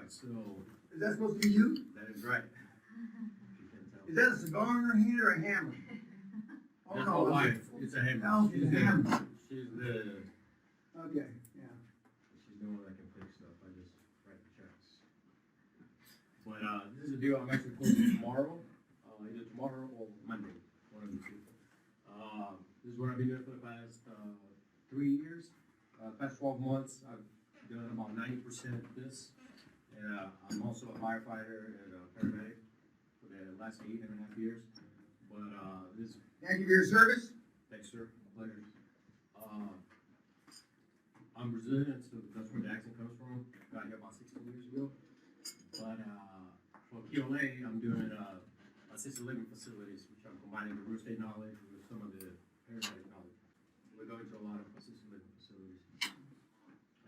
right, so Is that supposed to be you? that is right. You can tell. Is that a cigar in her hand or a hammer? Oh, That's no, my wife. It's a hammer. No, it's a hammer. She's the. Okay, yeah. She's the one that can fix stuff. I just write the checks. But this is a deal I'm actually closing tomorrow. Either tomorrow or Monday. One of the two. This is what I've been doing for the past 3 years. Past 12 months, I've done about 90% of this. And I'm also a firefighter and a paramedic for the last 8.5 years. But this. Thank you for your service. Thanks, sir. Pleasure. I'm Brazilian, so that's where the accent comes from. Got here about 16 years ago. But for KLA, I'm doing assisted living facilities, which I'm combining the real estate knowledge with some of the paramedic knowledge. We're going to a lot of assisted living facilities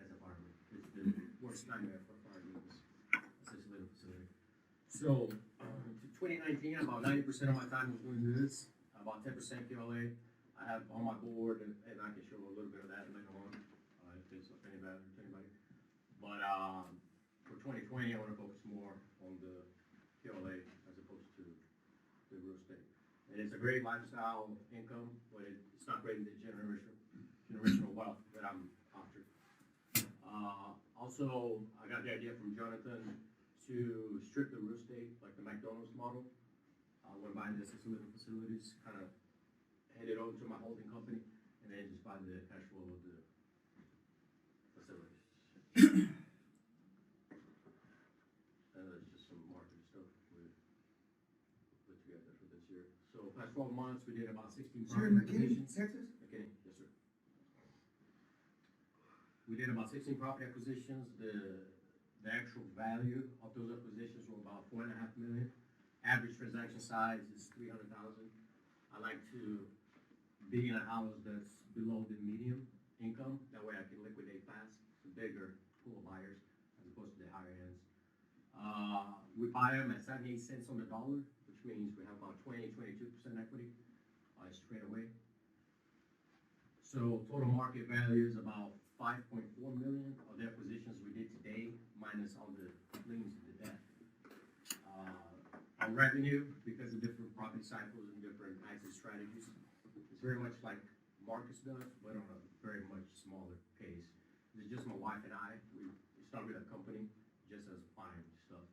as a fireman. It's the worst nightmare for a fireman is assisted living facility. So, to 2019, about 90% of my time was doing this, about 10% KLA. I have on my board, and I can show a little bit of that later on, if it's of any value to anybody. But for 2020, I want to focus more on the KLA as opposed to the real estate. And it's a great lifestyle income, but it's not great in the generational wealth that I'm after. Also, I got the idea from Jonathan to strip the real estate like the McDonald's model. When buying the assisted living facilities, kind of hand it over to my holding company, and then just buy the cash flow of the facilities. And that's just some market stuff we put together for this year. So past 12 months, we did about 16 Sir, in property McKinney, acquisitions. Texas? McKinney, yes, sir. We did about 16 property acquisitions. The actual value of those acquisitions were about $4.5 million. Average transaction size is $300,000. I like to be in a house that's below the medium income. That way I can liquidate fast. It's a bigger pool of buyers as opposed to the higher ends. We buy them at 78 cents on the dollar, which means we have about 22% equity straight away. So total market value is about $5.4 million of the acquisitions we did today, minus all the liens and the debt. Our revenue, because of different property cycles and different exit strategies, it's very much like Marcus does, but on a very much smaller case. It's just my wife and I. We started a company just as buying stuff.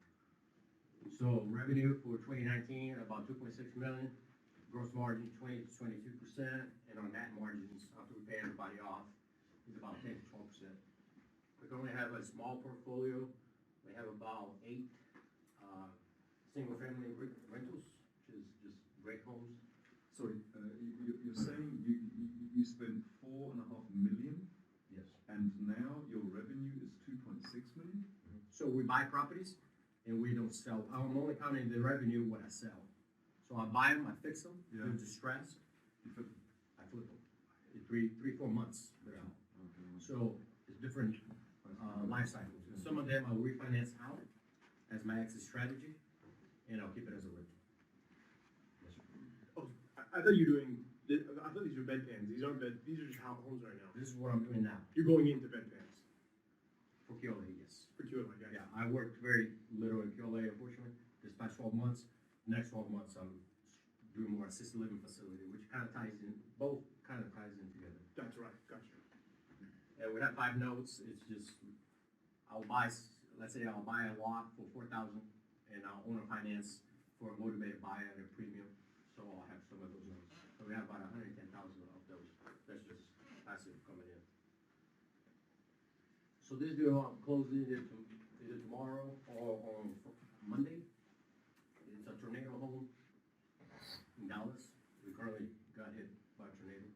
So revenue for 2019, about 2.6 million. Gross margin 20 to 22%, and our net margins after we pay everybody off is about 10 to 12%. We currently have a small portfolio. We have about 8 single-family rentals, which is just great homes. Sorry, you're saying you spent $4.5 million? Yes. And now your revenue is 2.6 million? So we buy properties and we don't sell. I'm only counting the revenue when I sell. So I buy them, I fix them, they're distressed, I flip them. In 3-4 months, they're out. Okay. So it's different life cycles. And some of them I'll refinance out as my exit strategy, and I'll keep it as a rental. Yes, sir. Oh, I thought you were doing. I thought these were bedpans. These aren't bed. These are just homes right now. This is what I'm doing now. You're going into bedpans For KLA, yes. for QLA, guys. Yeah, I worked very little in KLA, unfortunately, this past 12 months. Next 12 months, I'm doing more assisted living facility, which kind of ties in, both kind of ties in together. That's right. Gotcha. And we have 5 notes. It's just, let's say I'll buy a lot for $4,000, and I'll owner finance for a motivated buyer at a premium. So I'll have some of those notes. So we have about 110,000 of those. That's just passive coming in. So this deal I'm closing either tomorrow or on Monday. It's a tornado home in Dallas. We currently got hit by a tornado.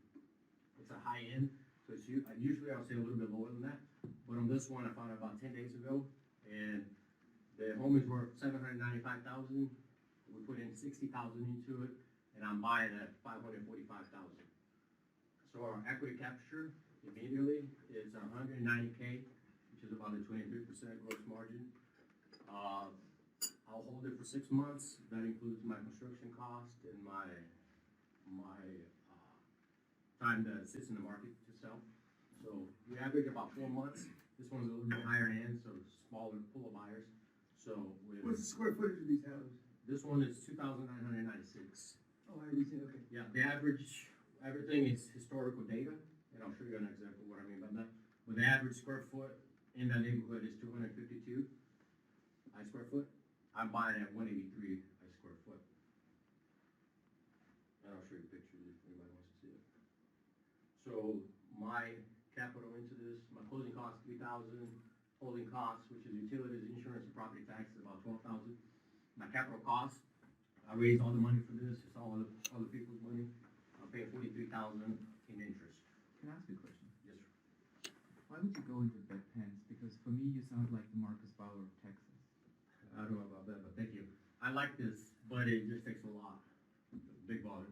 It's a high end, so it's usually I'll say a little bit lower than that. But on this one, I found it about 10 days ago, and the home is worth $795,000. We put in $60,000 into it, and I'm buying at $545,000. So our equity capture immediately is $190K, which is about a 23% gross margin. I'll hold it for 6 months. That includes my construction cost and my time that it sits in the market to sell. So we average about 4 months This one's a little bit higher end, so smaller pool of buyers. So What's the square footage of these houses? this one is 2,996. Oh, I didn't see, okay. Yeah, the average, everything is historical data, and I'll show you an example of what I mean by that. But the average square foot in that neighborhood is 252 square foot. I'm buying at 183 square foot. And I'll show you pictures if anybody wants to see it. So my capital into this, my closing cost 3,000, holding costs, which is utilities, insurance, and property tax, is about 12,000. My capital cost, I raised all the money for this. It's all other people's money. I'm paying 43,000 in interest. Can I ask you a question? Yes, sir. Why would you go into bedpans? Because for me, you sound like the Marcus Bauer of Texas. I don't know about that, but thank you. I like this, but it just takes a lot. Big volume.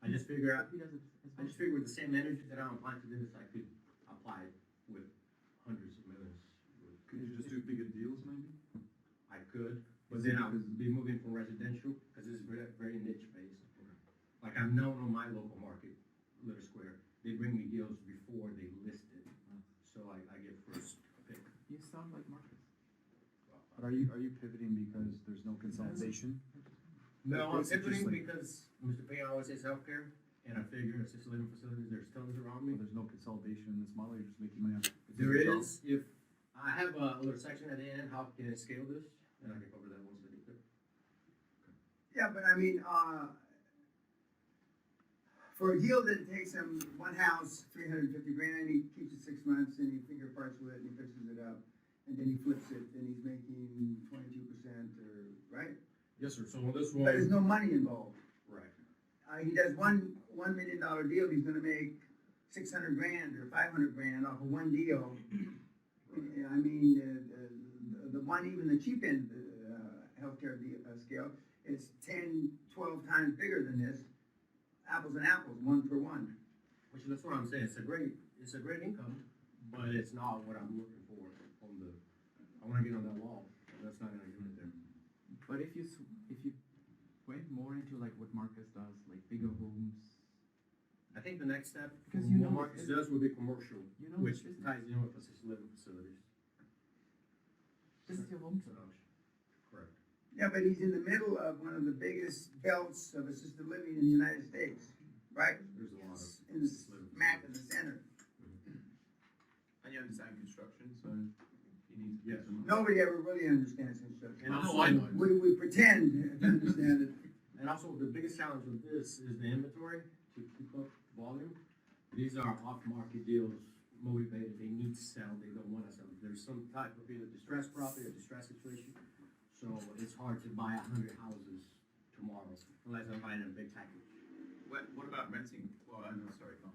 I just figure out. He does it as I well. just figured with the same energy that I'm applying to this, I could apply it with hundreds of millions. Could you just do bigger deals maybe? I could, but Is it then I'll because- be moving from residential, because this is very, very niche based. Like I'm known on my local market, Little Square, they bring me deals before they list it, so I get first pick. You sound like Marcus. But are you pivoting because there's no consolidation? No, I'm It's just pivoting like- because Mr. Payne always says healthcare, and I figure assisted living facilities, there's tons around me. Well, there's no consolidation in this model, you're just making money. There is, if, I have a little section at the end, how can I scale this, and I can cover that once I get there. Yeah, but I mean, for a deal that takes him one house, 350 grand, he keeps it 6 months, and he finger parts with it, and he fixes it up, and then he flips it, and he's making 22% or, right? Yes, sir, so on this But there's one, no money involved. right, He does $1 million deal, he's gonna make 600 grand or 500 grand off of one deal. Yeah, I mean, the one, even the cheap end, healthcare scale, is 10, 12 times bigger than this. Apples and apples, 1 for 1. which that's what I'm saying, it's a great income, but it's not what I'm looking for on the, I wanna get on that wall, and that's not gonna do it there. But if you went more into like what Marcus does, like bigger homes, I think the next step, Because you what know- Marcus does will be commercial, you know, which this is- ties in with assisted living facilities. this is your home So, turf. correct. Yeah, but he's in the middle of one of the biggest belts of assisted living in the United States, right? There's a lot of In the assisted living smack in the facilities. center. And you understand construction, so you need to. Yes. Nobody ever really understands construction. And also, We pretend to understand it. and also the biggest challenge with this is the inventory to keep up volume. These are off-market deals, motivated, they need to sell, they don't wanna sell. There's some type of either distressed property or distressed situation, so it's hard to buy 100 houses tomorrow unless I'm buying a big package. What about renting? Well, I'm sorry, no.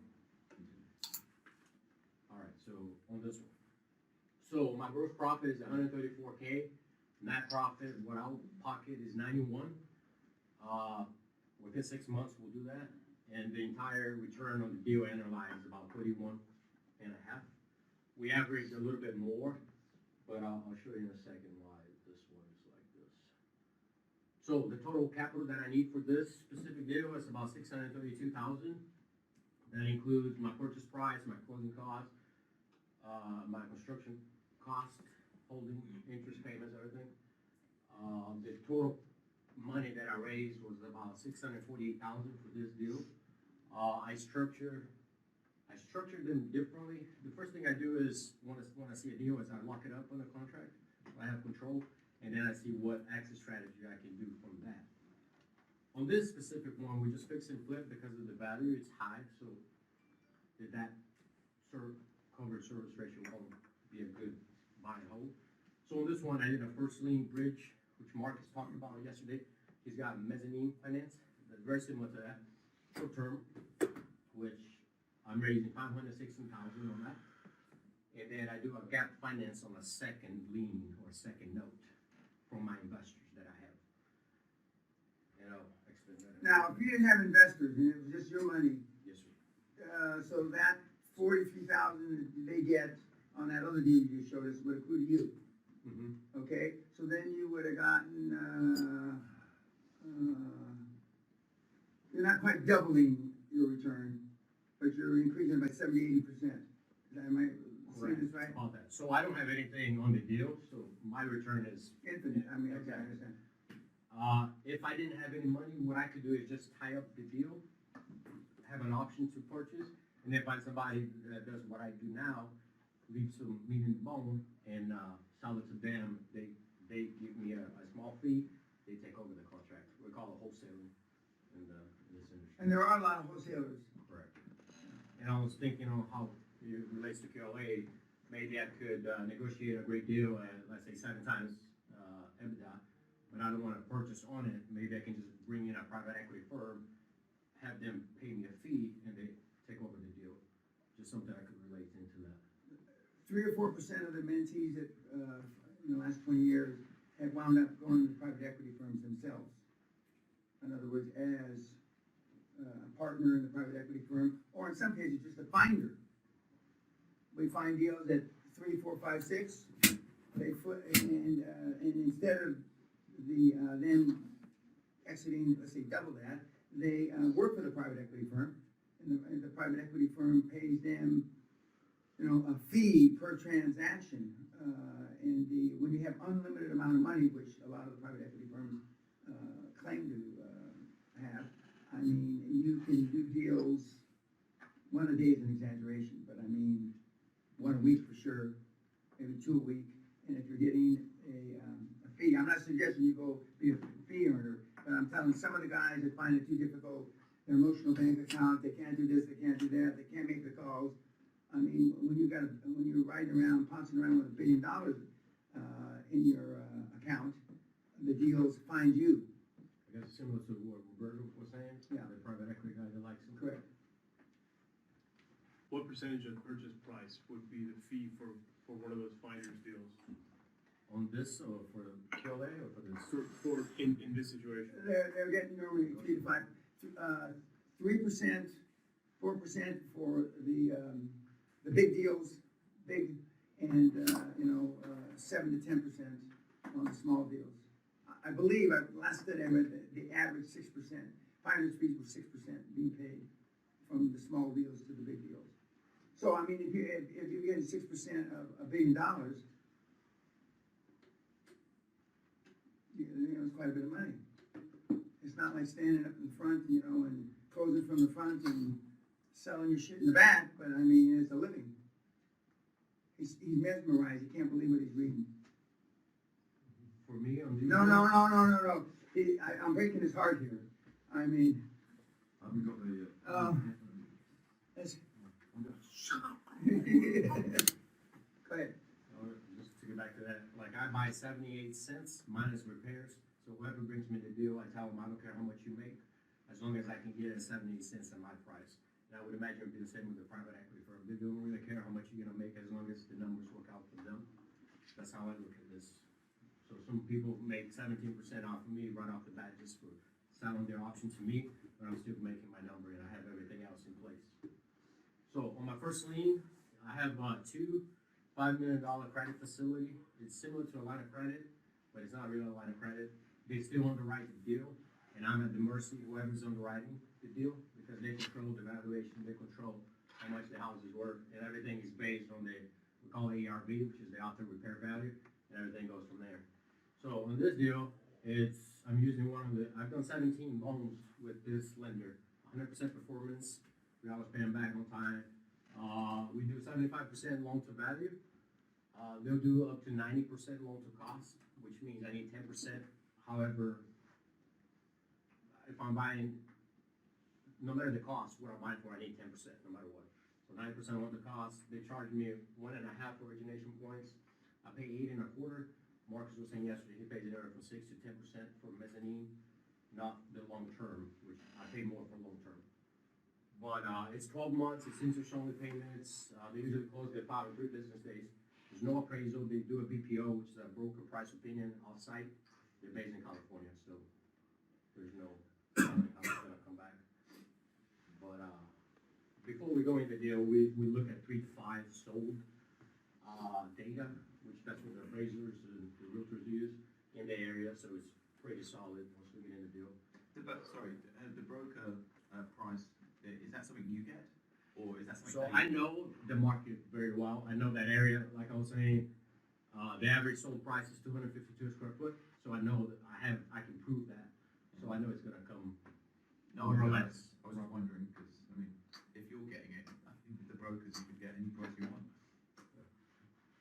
Alright, so on this one. So my gross profit is 134K, net profit, what I'll pocket is 91. Within 6 months, we'll do that, and the entire return on the deal annualized is about 31.5. We average a little bit more, but I'll show you in a second why this one is like this. So the total capital that I need for this specific deal is about 632,000. That includes my purchase price, my closing costs, my construction cost, holding, interest payments, everything. The total money that I raised was about 648,000 for this deal. I structured them differently. The first thing I do is when I see a deal is I lock it up on the contract. I have control, and then I see what exit strategy I can do from that. On this specific one, we just fix and flip because of the value. It's high, so that covered service ratio won't be a good buy and hold. So on this one, I did a first lien bridge, which Marcus talked about yesterday. He's got mezzanine finance, that's very similar to that. Short term, which I'm raising 516,000 on that. And then I do a gap finance on a second lien or second note from my investors that I have. And I'll explain that. Now, if you didn't have investors and it was just your money, Yes, sir. so that 43,000 they get on that other deal you just showed us would accrue to you, Mm-hmm. okay? So then you would have gotten, you're not quite doubling your return, but you're increasing by 70, 80%. Am I see this right? About that. So I don't have anything on the deal, so my return is, Infinite, I mean, okay, I understand. if I didn't have any money, what I could do is just tie up the deal, have an option to purchase, and then find somebody that does what I do now, leave some meat in the bone, and, sell it to them. They give me a small fee, they take over the contract. We call it wholesaling in this industry. And there are a lot of wholesalers. Correct. And I was thinking on how it relates to KLA, maybe I could negotiate a great deal at, let's say, 7 times EBITDA, but I don't want to purchase on it. Maybe I can just bring in a private equity firm, have them pay me a fee, and they take over the deal. Just something I could relate into that. 3 or 4% of the mentees that, in the last 20 years have wound up going to private equity firms themselves. In other words, as a partner in the private equity firm, or in some cases, just a finder. We find deals at 3, 4, 5, 6. And instead of them exiting, let's say double that, they work for the private equity firm, and the private equity firm pays them, a fee per transaction. And when you have unlimited amount of money, which a lot of the private equity firms claim to have, I mean, you can do deals. 1 a day is an exaggeration, but I mean, 1 a week for sure, maybe 2 a week. And if you're getting a fee, I'm not suggesting you go be a fee earner, but I'm telling some of the guys that find it too difficult, their emotional bank account, they can't do this, they can't do that, they can't make the calls. I mean, when you're riding around, pouncing around with $1 billion in your account, the deals find you. I guess similar to what Roberto was saying, Yeah. the private equity guy that likes him. Correct. What percentage of purchase price would be the fee for one of those finders deals? On this, or for KLA, or for this? In this situation? They're getting normally 3 to 5, 3%, 4% for the big deals, and 7 to 10% on the small deals. I believe, last study I read, the average 6%, finder's fees were 6% being paid from the small deals to the big deals. So, I mean, if you get 6% of $1 billion, it's quite a bit of money. It's not like standing up in front, and closing from the front and selling your shit in the back, but I mean, it's a living. He's mesmerized, he can't believe what he's reading. For me, on these. No. I'm breaking his heart here. I mean, Haven't got there yet. let's, I'm gonna shut up. go ahead. Just to get back to that, like I buy 78 cents minus repairs. So whoever brings me the deal, I tell them I don't care how much you make, as long as I can get it at 78 cents on my price. And I would imagine it'd be the same with the private equity firm. They don't really care how much you're gonna make as long as the numbers work out for them. That's how I look at this. So some people make 17% off of me right off the bat just for selling their option to me, but I'm still making my number and I have everything else in place. So on my first lien, I have 2 $5 million credit facility. It's similar to a line of credit, but it's not really a line of credit. They still underwrite the deal, and I'm at the mercy of whoever's underwriting the deal because they control the valuation, they control how much the house is worth, and everything is based on we call it ARV, which is the auto repair value, and everything goes from there. So on this deal, I'm using I've done 17 loans with this lender, 100% performance, we always pay them back on time. We do 75% loan to value. They'll do up to 90% loan to cost, which means I need 10%. However, if I'm buying, no matter the cost, what I'm buying for, I need 10% no matter what. So 90% loan to cost. They charge me 1.5 origination points. I pay 8.25. Marcus was saying yesterday he pays anywhere from 6 to 10% for mezzanine, not the long term, which I pay more for long term. But it's 12 months. It's interest only payments. They usually close their file in 3 business days. There's no appraisal. They do a BPO, which is a broker price opinion off-site. They're based in California, so there's no how it's gonna come back. But before we go into the deal, we look at 3 to 5 sold data, which that's what the appraisers and the realtors use in the area, so it's pretty solid once we get in the deal. The broker price, is that something you get? or is that So something? I know the market very well. I know that area, like I was saying, the average sold price is 252 square foot. So I know that I can prove that. So I know it's gonna come No, more or I less. was just wondering because I mean, if you're getting it, I think with the brokers you could get any price you want.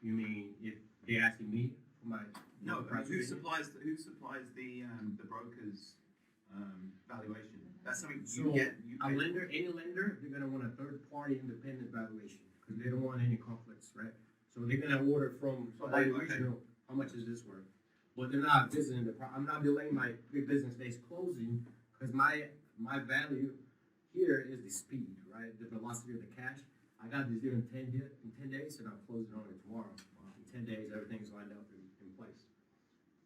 You mean if they're asking me for my No, price? who supplies the brokers valuation? That's something So, you get. You A pay. lender, any lender, they're gonna want a third-party independent valuation, because they don't want any conflicts, right? So they're gonna order from somebody Okay. regional, how much is this worth? But they're not visiting I'm not delaying my big business days closing, because my value here is the speed, right? The velocity of the cash. I got this deal in 10 days, and I'll close it on it tomorrow. In 10 days, everything's lined up in place.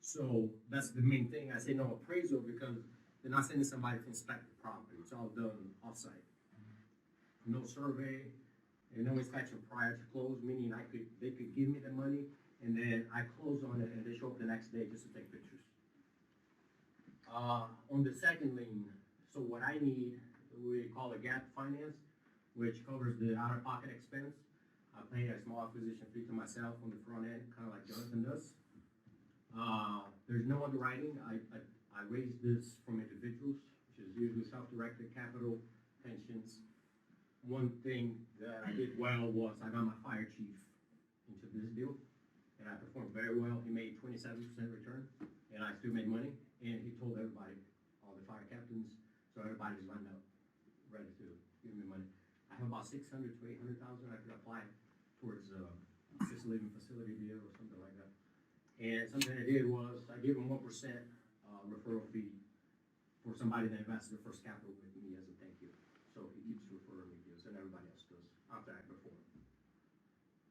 So that's the main thing. I say no appraisal because they're not sending somebody to inspect the property. It's all done offsite. No survey and no inspection prior to close, meaning they could give me the money and then I close on it and they show up the next day just to take pictures. On the second lien, so what I need, we call it gap finance, which covers the out-of-pocket expense. I pay a small acquisition fee to myself on the front end, kind of like Jonathan does. There's no underwriting. I raise this from individuals, which is usually self-directed capital pensions. One thing that I did well was I got my fire chief into this deal, and I performed very well. He made 27% return, and I still made money. And he told everybody, all the fire captains, so everybody's lined up, ready to give me money. I have about 600 to 800,000 I could apply towards assisted living facility deal or something like that. And something I did was I gave him 1% referral fee for somebody that invested their first capital with me as a thank you. So he keeps referring me deals, and everybody else does after I perform.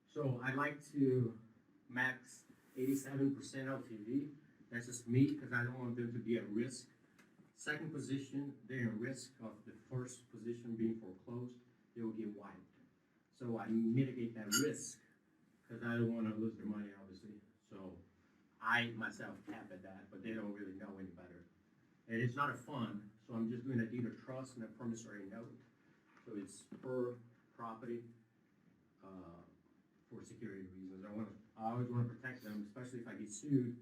So I like to max 87% LTV. That's just me because I don't want them to be at risk. Second position, they're at risk of the first position being foreclosed. They will get wiped. So I mitigate that risk because I don't want to lose their money, obviously. So I myself cap at that, but they don't really know any better. And it's not a fund, so I'm just doing a deed of trust and a promissory note. So it's per property for security reasons. I always want to protect them, especially if I get sued.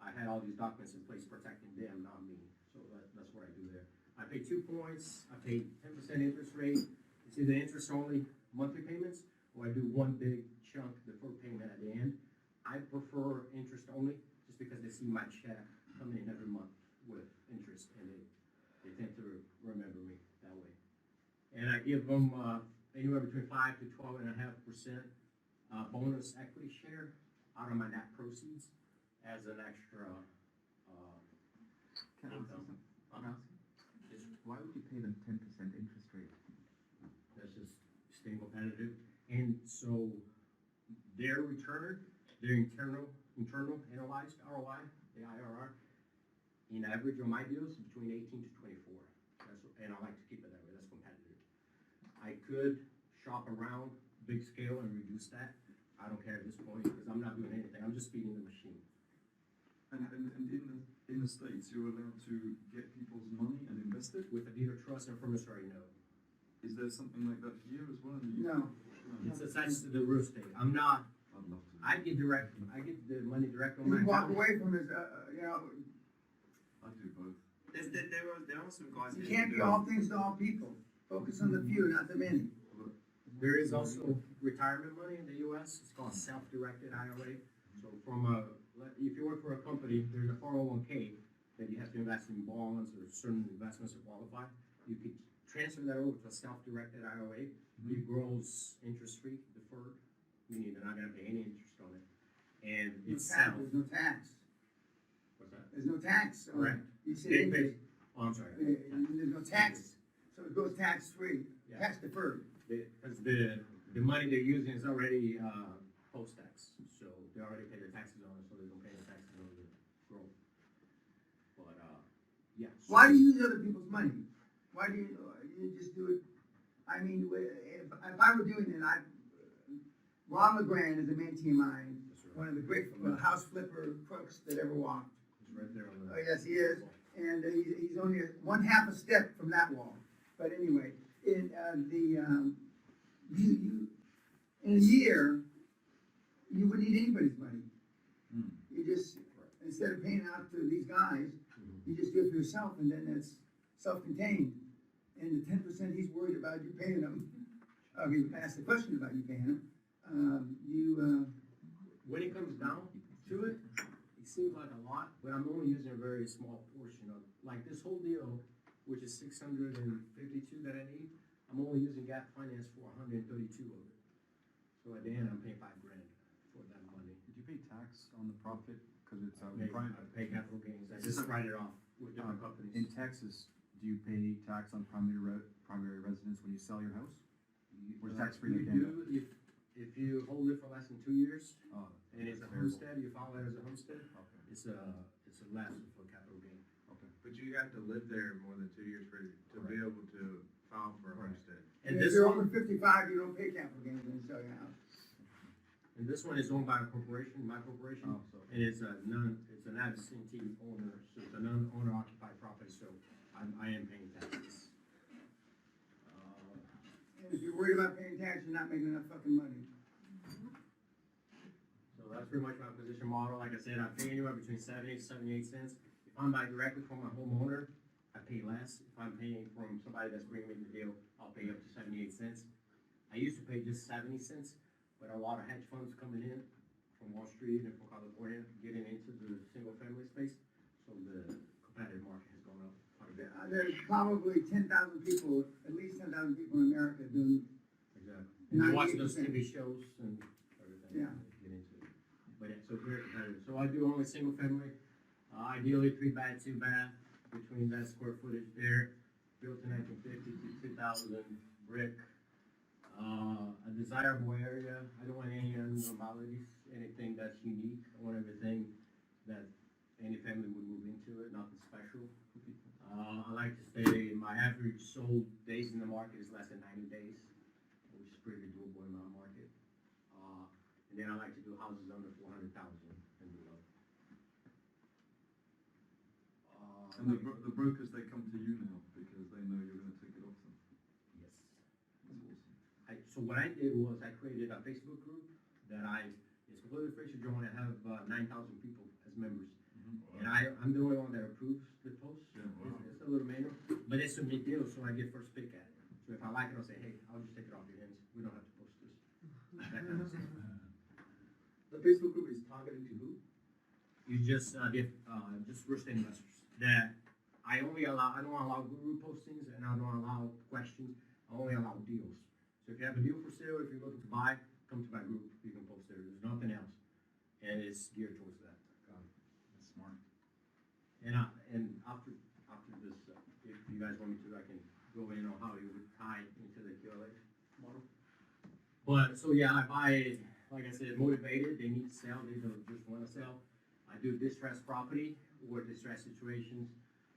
I had all these documents in place protecting them, not me. So that's what I do there. I pay 2 points. I pay 10% interest rate. It's either interest only monthly payments, or I do one big chunk deferred payment at the end. I prefer interest only, just because they see my check coming in every month with interest, and they tend to remember me that way. And I give them anywhere between 5 to 12.5% bonus equity share out of my net proceeds as an extra Can I ask income. you why would you pay them 10% interest rate? That's just staying competitive. And so their return, their internal analyzed ROI, the IRR, in average on my deals between 18 to 24. And I like to keep it that way. That's competitive. I could shop around big scale and reduce that. I don't care at this point because I'm not doing anything. I'm just feeding the machine. And in the States, you're allowed to get people's money and invest it? With a deed of trust and promissory note. Is there something like that here as well? In the UK? No. It's attached to the real estate. I'm not, I'd love to. I get the money direct on my You walk account. away from his, you know, I do both. There are some guys. you here can't who be do all things to all people. Focus on the few, not the many. There is also retirement money in the US. It's called self-directed IRA. So if you work for a company, there's a 401k that you have to invest in bonds or certain investments to qualify. You could transfer that over to a self-directed IRA. It grows interest-free, deferred, meaning they're not gonna pay any interest on it. And No it's tax, there's no tax. What's that? There's no tax. Correct. You said They interest. Oh, I'm sorry. There's no tax, so it goes tax-free, Yeah. tax deferred. Because the money they're using is already post-tax, so they already pay their taxes on it, so they don't pay the taxes on the growth. But yeah. So Why do you use other people's money? Why do you just do it? I mean, if I were doing it, Ron LeGrand is a mentee of mine, That's right. one of the great house flipper crooks that ever walked. It's right there on the. Oh, yes, he is. And he's only one half a step from that wall. But anyway, in a year, you wouldn't need anybody's money. Hmm. You just, instead of paying out to these guys, you just do it for yourself, and then it's self-contained. And the 10% he's worried about you paying him, I mean, ask the question about you paying him, When it comes down to it, it seems like a lot, but I'm only using a very small portion of, like this whole deal, which is 652 that I need, I'm only using gap finance for 132 of it. So at the end, I'm paying $5,000 for that money. Did you pay tax on the profit? Because it's I pay capital gains, I just write it off with different companies. in Texas, do you pay tax on primary residence when you sell your house? Or is tax free You in Canada? do, if you hold it for less than 2 years, Oh, and it's a terrible. homestead, you file it as a homestead, Okay, it's a less for capital gain. okay. But you have to live there more than 2 years to be able to file for a Correct. homestead. And if this you're one, over 55, you don't pay capital gains when you sell your house. and this one is owned by a corporation, my corporation, Oh, so, and it's an absentee owner, so it's a non-owner occupied property, so I am paying taxes. And if you're worried about paying tax, you're not making enough fucking money. So that's pretty much my position model. Like I said, I pay anywhere between 70 to 78 cents. If I'm buying directly from my homeowner, I pay less. If I'm paying from somebody that's bringing me the deal, I'll pay up to 78 cents. I used to pay just 70 cents, but a lot of hedge funds coming in from Wall Street and from California getting into the single family space. So the competitive market has gone up quite a bit. There's probably 10,000 people, at least 10,000 people in America doing, Exactly. And you watch those 98%. TV shows and everything. Yeah. Get into it. But yeah, so it's very competitive. So I do only single family, ideally 3 bath, 2 bath, between that square footage there, built in 1950 to 2000, brick. A desirable area. I don't want any abnormalities, anything that's unique. I want everything that any family would move into it, nothing special. I like to say my average sold days in the market is less than 90 days, which is pretty doable in my market. And then I like to do houses under 400,000 and below. And the brokers, they come to you now because they know you're going to take it off them. Yes. That's awesome. So what I did was I created a Facebook group that it's completely free to join. I have 9,000 people as members. And I'm the only one that approves the post. Yeah. It's a little manual, but it's a big deal, so I get first pick at it. So if I like it, I'll say, hey, I'll just take it off your hands. We don't have to post this. That kind of stuff. The Facebook group is targeting to who? You just get just real estate investors that I don't allow guru postings and I don't allow questions. I only allow deals. So if you have a deal for sale, if you're looking to buy, come to my group. You can post there. There's nothing else, and it's geared towards that. that's smart. And after this, if you guys want me to, I can go in on how you would tie into the QLA model. But so yeah, I buy, like I said, motivated. They need to sell. They don't just want to sell. I do distressed property or distressed situations.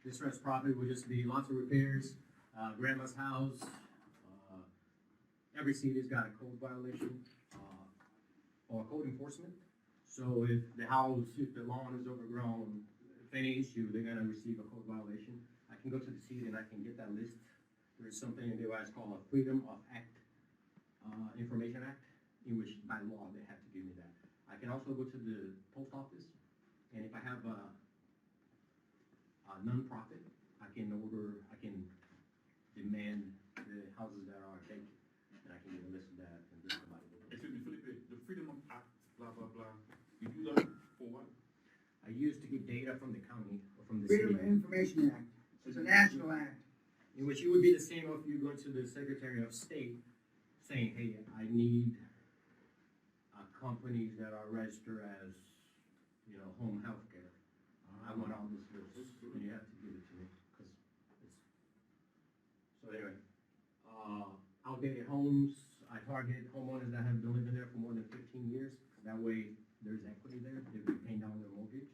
Distressed property would just be lots of repairs, grandma's house. Every city's got a code violation or code enforcement. So if the lawn is overgrown, if any issue, they're gonna receive a code violation. I can go to the city and I can get that list. There's something in the US called a Freedom of Act, Information Act, in which by law they have to give me that. I can also go to the post office, and if I have a non-profit, I can demand the houses that are vacant, and I can get a list of that and just somebody will. Excuse me, Felipe, the Freedom of Act, blah, blah, blah, you do that for what? I used to get data from the county or from the Freedom of city, Information Act, it's a national act. in which it would be the same if you go to the Secretary of State saying, hey, I need companies that are registered as, home health care. I want all this list, and you have to give it to me, because it's, so anyway. Outdated homes, I target homeowners that have been living there for more than 15 years, that way there's equity there, they've been paying down their mortgage.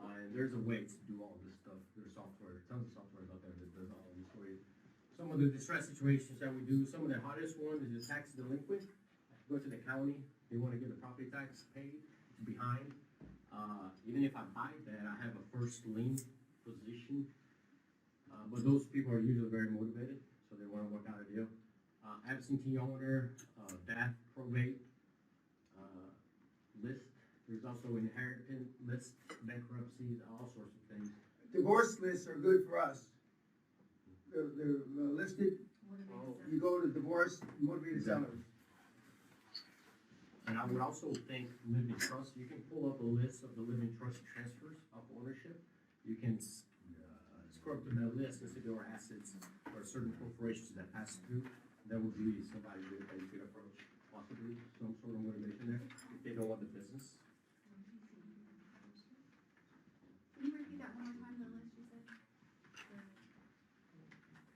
And there's a way to do all this stuff, there's software, tons of software out there that does all this for you. Some of the distress situations that we do, some of the hardest one is the tax delinquent. I go to the county, they wanna get the property tax paid, it's behind. Even if I buy that, I have a first lien position. But those people are usually very motivated, so they wanna work out a deal. absentee owner, death, probate, list. There's also inheritance list, bankruptcies, all sorts of things. Divorce lists are good for us. They're listed, you go to divorce, motivated sellers. And I would also think living trust, you can pull up a list of the living trust transfers of ownership. You can scrub through that list and see there are assets or certain corporations that pass through. That would be somebody that you could approach, possibly some sort of motivation there, if they don't want the business. Can you repeat that one more time, the list you said?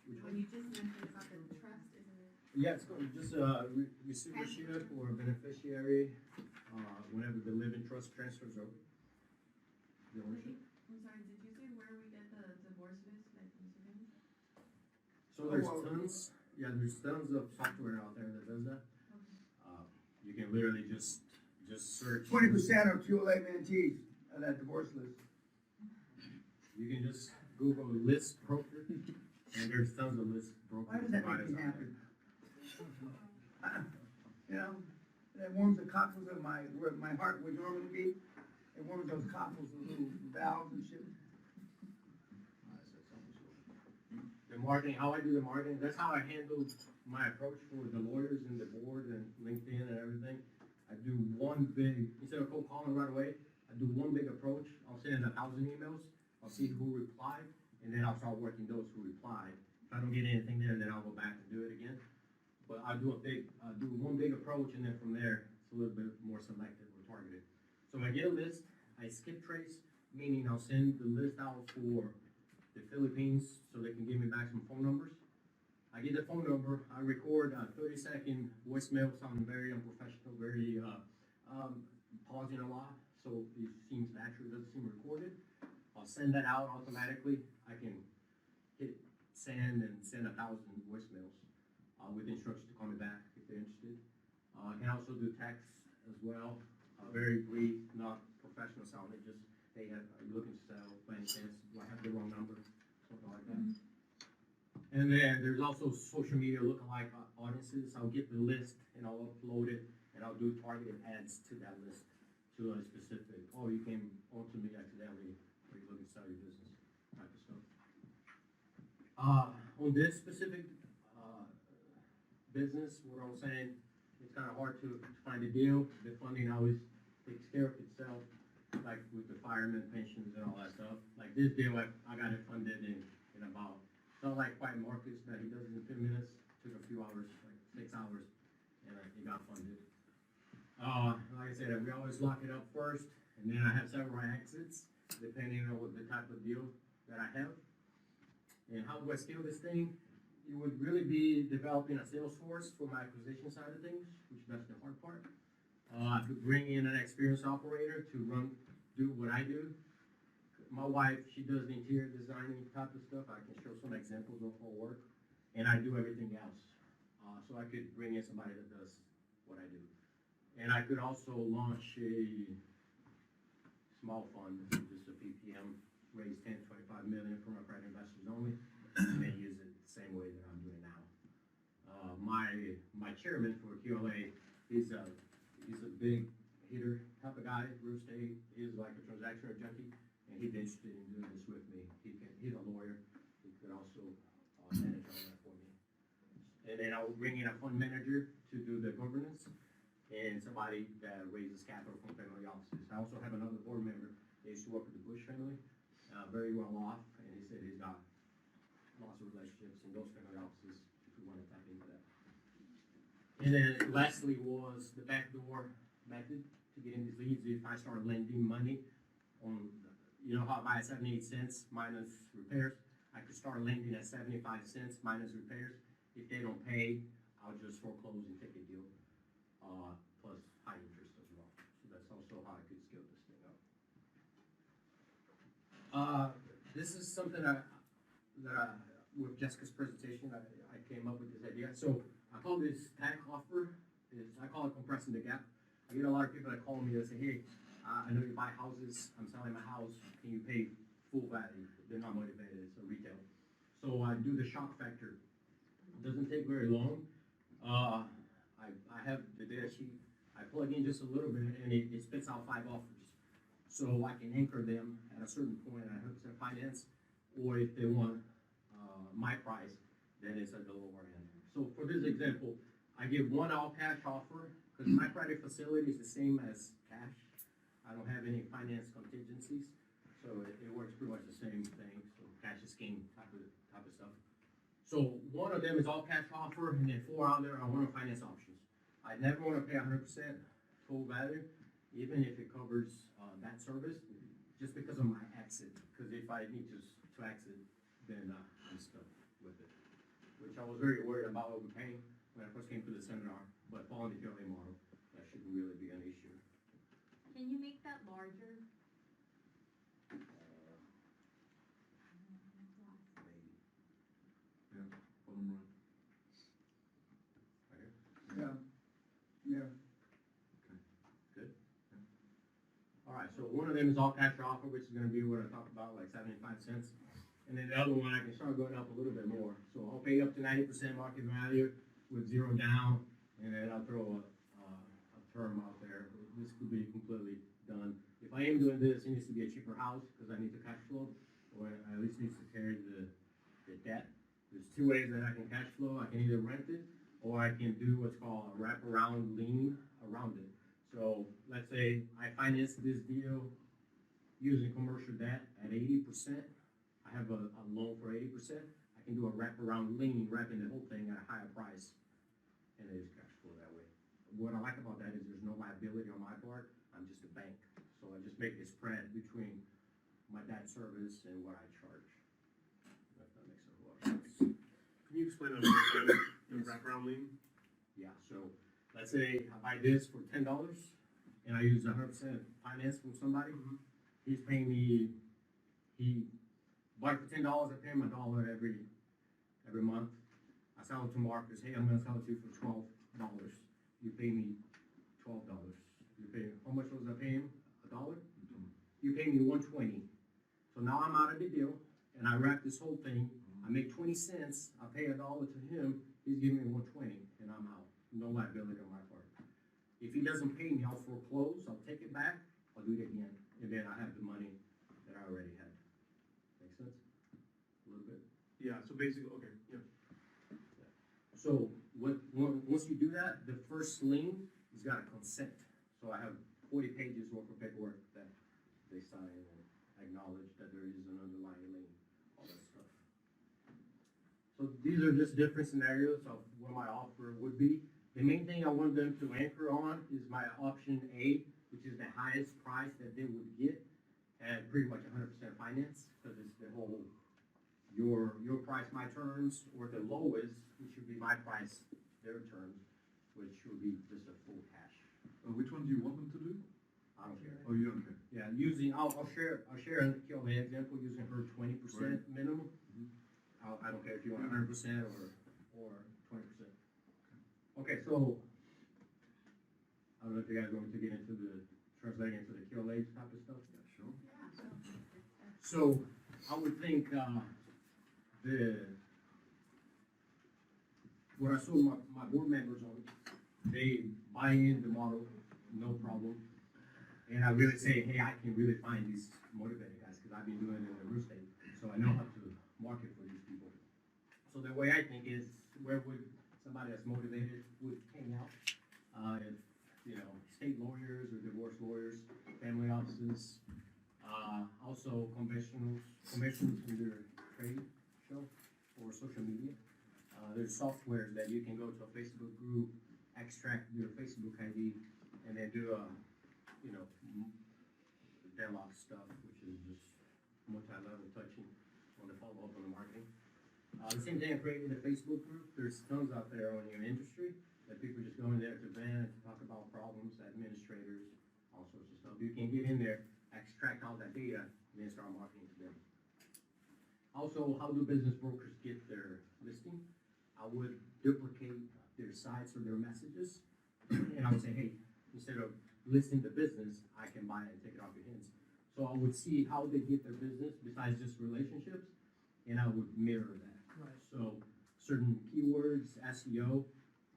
Which When one? you just mentioned about the trust, is it? Yeah, it's going, just receivership or beneficiary, whenever the living trust transfers over. The ownership. I'm sorry, did you say where we get the divorce list, like in Michigan? So there's tons of software out there that does that. Okay. You can literally just search. 20% of QLA mentees are that divorce list. You can just Google list broker, and there's tons of list brokers. Why does that make providers me out happy? You know, that warms the cockles of where my heart would normally be. It warms those cockles, the little valves and shit. The marketing, how I do the marketing, that's how I handle my approach for the lawyers and the board and LinkedIn and everything. I do one big, instead of cold calling right away, I do one big approach. I'll send 1,000 emails. I'll see who replied, and then I'll start working those who replied. If I don't get anything there, then I'll go back and do it again. But I do one big approach, and then from there, it's a little bit more selective or targeted. So I get a list, I skip trace, meaning I'll send the list out for the Philippines so they can give me back some phone numbers. I get the phone number, I record a 30-second voicemail sounding very unprofessional, very pausing a lot, so it seems natural, it doesn't seem recorded. I'll send that out automatically. I can hit send and send 1,000 voicemails with instructions to call me back if they're interested. I can also do text as well, very brief, not professional sounding, just, hey, are you looking to sell by any chance? Do I have the wrong number? Something like that. And then there's also social media lookalike audiences. I'll get the list and I'll upload it and I'll do targeted ads to that list to a specific, oh, you came onto me accidentally, or you're looking to sell your business type of stuff. On this specific business, what I'm saying, it's kind of hard to find a deal. The funding always takes care of itself, like with the fireman pensions and all that stuff. Like this deal, I got it funded in about, it's not like White Marcus that he does it in 10 minutes, took a few hours, like 6 hours, and it got funded. Like I said, we always lock it up first, and then I have several exits, depending on what the type of deal that I have. And how do I scale this thing? It would really be developing a sales force for my acquisition side of things, which that's the hard part. I could bring in an experienced operator to do what I do. My wife, she does the interior designing type of stuff. I can show some examples of her work, and I do everything else. So I could bring in somebody that does what I do. And I could also launch a small fund, just a PPM, raise 10, 25 million from my private investors only, and then use it the same way that I'm doing now. My chairman for QLA, he's a big hitter type of guy, real estate. He's like a transactional junkie, and he'd be interested in doing this with me. He's a lawyer. He could also manage all that for me. And then I'll bring in a fund manager to do the governance, and somebody that raises capital from family offices. I also have another board member. He used to work with the Bush family, very well off, and he said he's got lots of relationships in those family offices if we want to tap into that. And then lastly was the backdoor method to get in these leads. If I start lending money on, you know how I buy at 78 cents minus repairs, I could start lending at 75 cents minus repairs. If they don't pay, I'll just foreclose and take a deal, plus high interest as well. So that's also how I could scale this thing up. This is something with Jessica's presentation, I came up with this idea. So I call this tag offer, I call it compressing the gap. I get a lot of people that call me and say, hey, I know you buy houses, I'm selling my house, can you pay full value? They're not motivated, it's a retail. So I do the shock factor. It doesn't take very long. I have the data sheet, I plug in just a little bit and it spits out 5 offers. So I can anchor them at a certain point at 100% finance, or if they want, my price, then it's at the lower end. So for this example, I give one all cash offer, because my credit facility is the same as cash. I don't have any finance contingencies, so it works pretty much the same thing, so cash is king type of stuff. So one of them is all cash offer, and then 4 out there are one of finance options. I never wanna pay 100% full value, even if it covers, that service, just because of my exit, because if I need to exit, then, I'm stuck with it. Which I was very worried about overpaying when I first came to the seminar, but following the PLA model, that shouldn't really be an issue. Can you make that larger? Bottom right. Yeah, yeah. All right, so one of them is all cash offer, which is gonna be what I talked about, like 75 cents. And then the other one, I can start going up a little bit more. So I'll pay up to 90% market value with 0 down, and then I'll throw a term out there. This could be completely done. If I am doing this, it needs to be a cheaper house, because I need to cash flow, or at least needs to carry the debt. There's 2 ways that I can cash flow. I can either rent it, or I can do what's called a wraparound lien around it. So let's say I finance this deal using commercial debt at 80%. I have a loan for 80%. I can do a wraparound lien, wrapping the whole thing at a higher price, and it is cash flow that way. What I like about that is there's no liability on my part. I'm just a bank, so I just make a spread between my debt service and what I charge. If that makes a lot of sense. Can you explain that one more time, the wraparound lien? Yeah, so let's say I buy this for $10 and I use 100% finance from somebody. He's paying me, he bought it for $10, I pay him $1 every month. I sell it to Marcus, hey, I'm gonna sell it to you for $12. You pay me $12. You pay, how much was I paying him? $1? You pay me $1.20. So now I'm out of the deal and I wrap this whole thing. I make 20 cents, I pay $1 to him, he's giving me $1.20 and I'm out. No liability on my part. If he doesn't pay me, I'll foreclose, I'll take it back, I'll do it again, and then I have the money that I already had. Make sense? A little bit? Yeah, so basically, okay, yeah. So, once you do that, the first lien has got a consent. So I have 40 pages worth of paperwork that they sign and acknowledge that there is an underlying lien, all that stuff. So these are just different scenarios of what my offer would be. The main thing I want them to anchor on is my option A, which is the highest price that they would get, and pretty much 100% finance, because it's the whole, your price, my terms, or the lowest, which would be my price, their terms, which would be just a full cash. Which one do you want them to do? I don't care. Oh, you don't care. Yeah, using, I'll share an example using her 20% minimum. I don't care if you want 100% or 20%. Okay, so I don't know if you guys want me to get into the translating into the QLA type of stuff. Yeah, sure. So I would think what I saw my board members on, they buy in the model, no problem. And I really say, hey, I can really find these motivated guys because I've been doing it in the real estate, so I know how to market for these people. So the way I think is, where would somebody that's motivated would hang out? If, state lawyers or divorce lawyers, family offices, also conventions in their trade show or social media. There's software that you can go to a Facebook group, extract your Facebook ID, and then do a, DevOps stuff, which is just multi-level touching on the follow-up on the marketing. The same thing, creating a Facebook group. There's tons out there on your industry that people just go in there to vent, to talk about problems, administrators, all sorts of stuff. You can get in there, extract all that data, and then start marketing to them. Also, how do business brokers get their listing? I would duplicate their sites or their messages, and I would say, hey, instead of listing the business, I can buy it and take it off your hands. So I would see how they get their business besides just relationships, and I would mirror that. Right. So certain keywords, SEO,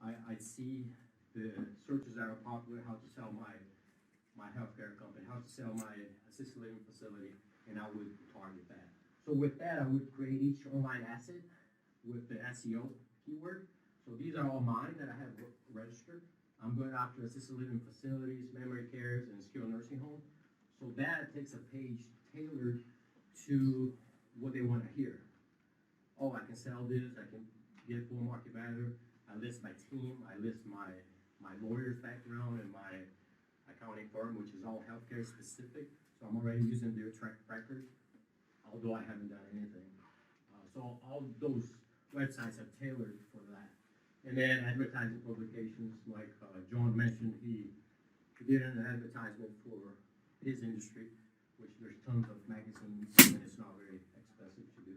I see the searches that are popular, how to sell my healthcare company, how to sell my assisted living facility, and I would target that. So with that, I would create each online asset with the SEO keyword. So these are all mine that I have registered. I'm going after assisted living facilities, memory cares, and skilled nursing home. So that takes a page tailored to what they want to hear. Oh, I can sell this, I can get full market value. I list my team, I list my lawyer's background and my accounting firm, which is all healthcare specific. So I'm already using their track record, although I haven't done anything. So all those websites are tailored for that. And then advertising publications, like John mentioned, he did an advertisement for his industry, which there's tons of magazines, and it's not very expensive to do.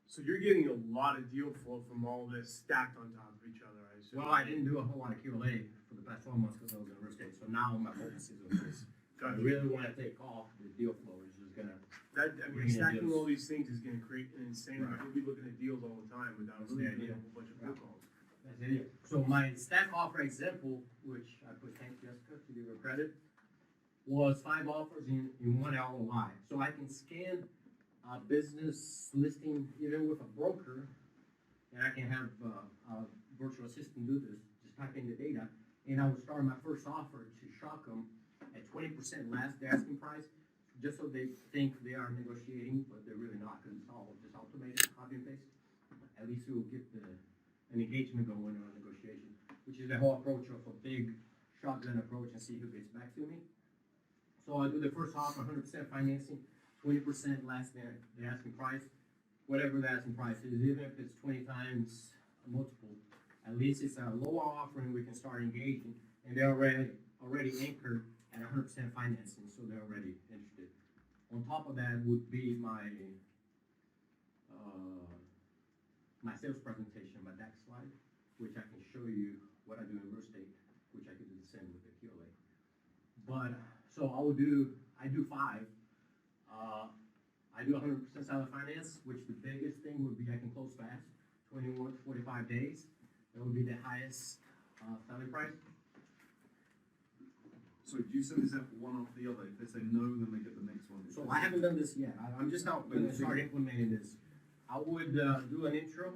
So you're getting a lot of deal flow from all this stacked on top of each other, I assume. Well, I didn't do a whole lot of QLA for the past 12 months because I was in real estate, so now my focus is on this. If I really want to take off, the deal flow is just gonna. Stacking all these things is gonna create an insane amount. We'll be looking at deals all the time without really getting a whole bunch of phone calls. That's it. So my stack offer example, which I put thank Jessica to give her credit, was 5 offers in 1 LOI. So I can scan a business listing even with a broker, and I can have a virtual assistant do this, just type in the data, and I will start my first offer to shock them at 20% less the asking price, just so they think they are negotiating, but they're really not, because it's all just automated, copy and paste. At least we will get an engagement going on a negotiation, which is the whole approach of a big shotgun approach and see who gets back to me. So I do the first offer, 100% financing, 20% less than the asking price, whatever the asking price is, even if it's 20 times a multiple, at least it's a lower offer and we can start engaging, and they're already anchored at 100% financing, so they're already interested. On top of that would be my sales presentation, my deck slide, which I can show you what I do in real estate, which I could do the same with the QLA. But, so I do 5. I do 100% seller finance, which the biggest thing would be I can close fast, 21 to 45 days. That would be the highest selling price. So do you set this up one after the other? If they say no, then they get the next one. So I haven't done this yet. I'm just now going to start implementing this. I would do an intro,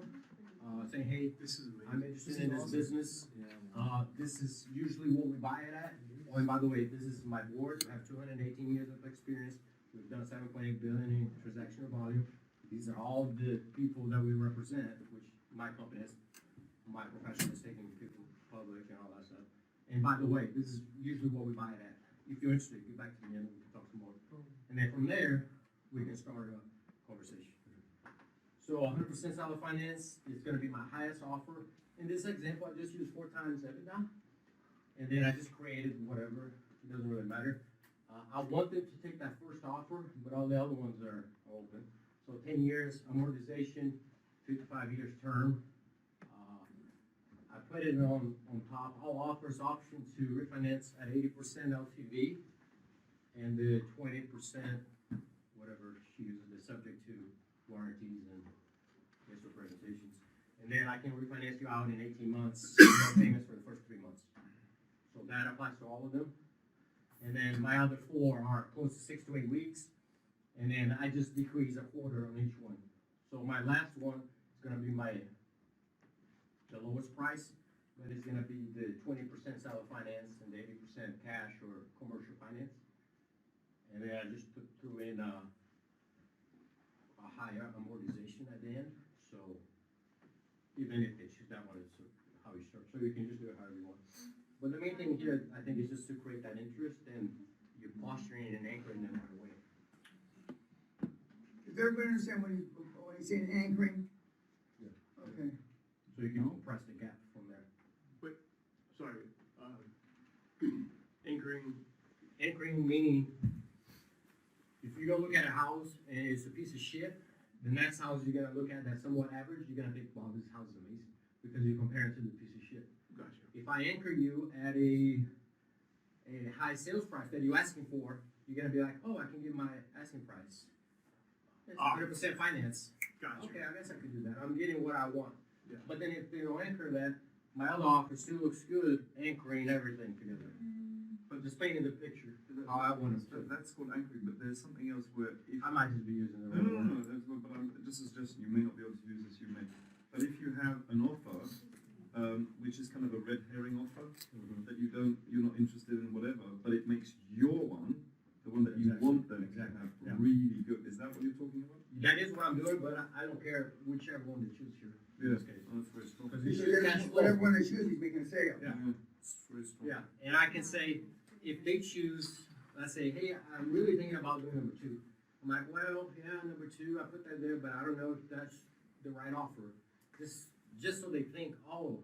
saying, hey, This is amazing. I'm interested in this business. This is usually what we buy it at. Oh, and by the way, this is my board. I have 218 years of experience. We've done 7.8 billion in transactional volume. These are all the people that we represent, which my company is. My profession is taking people public and all that stuff. And by the way, this is usually what we buy it at. If you're interested, get back to me and we can talk some more. And then from there, we can start a conversation. So 100% seller finance is going to be my highest offer. In this example, I just used 4 times EBITDA. And then I just created whatever. It doesn't really matter. I want them to take that first offer, but all the other ones are open. So 10 years amortization, 2 to 5 years term. I put it on top. All offers option to refinance at 80% LTV, and the 20%, whatever she uses, is subject to warranties and extra presentations. And then I can refinance you out in 18 months, no payments for the first 3 months. So that applies to all of them. And then my other 4 are close to 6 to 8 weeks. And then I just decrease a quarter on each one. So my last one is going to be the lowest price, but it's going to be the 20% seller finance and the 80% cash or commercial finance. And then I just threw in a higher amortization at the end. So even if they choose that one, it's how you start. So you can just do it however you want. But the main thing here, I think, is just to create that interest, and you're posturing and anchoring them right away. Does everybody understand when he's saying anchoring? Yeah. Okay. So you can compress the gap from there. Sorry, anchoring. Anchoring meaning, if you go look at a house and it's a piece of shit, the next house you're gonna look at that's somewhat average, you're gonna think, wow, this house is amazing, because you compare it to the piece of shit. Gotcha. If I anchor you at a high sales price that you're asking for, you're gonna be like, oh, I can give my asking price. It's 100% finance. Gotcha. Okay, I guess I could do that. I'm getting what I want. Yeah. But then if they don't anchor that, my other offer still looks good, anchoring everything together. But just painting the picture, how I want it to. That's called anchoring, but there's something else where if I might just be using the no, wrong no, word. no, that's not, but just a suggestion, you may not be able to use this, you may. But if you have an offer, which is kind of a red herring offer, that you're not interested in whatever, but it makes your one, the one that you Exactly. want them to Exactly. have, Yeah. really good. Is that what you're talking about? That is what I'm doing, but I don't care whichever one they choose here. In this case. Oh, that's very strong. Because it's your cash flow. Whatever one they choose, he's making a sale. Yeah. It's very strong. Yeah, and I can say, if they choose, let's say, hey, I'm really thinking about doing number two. I'm like, well, yeah, number two, I put that there, but I don't know if that's the right offer. Just so they think, oh,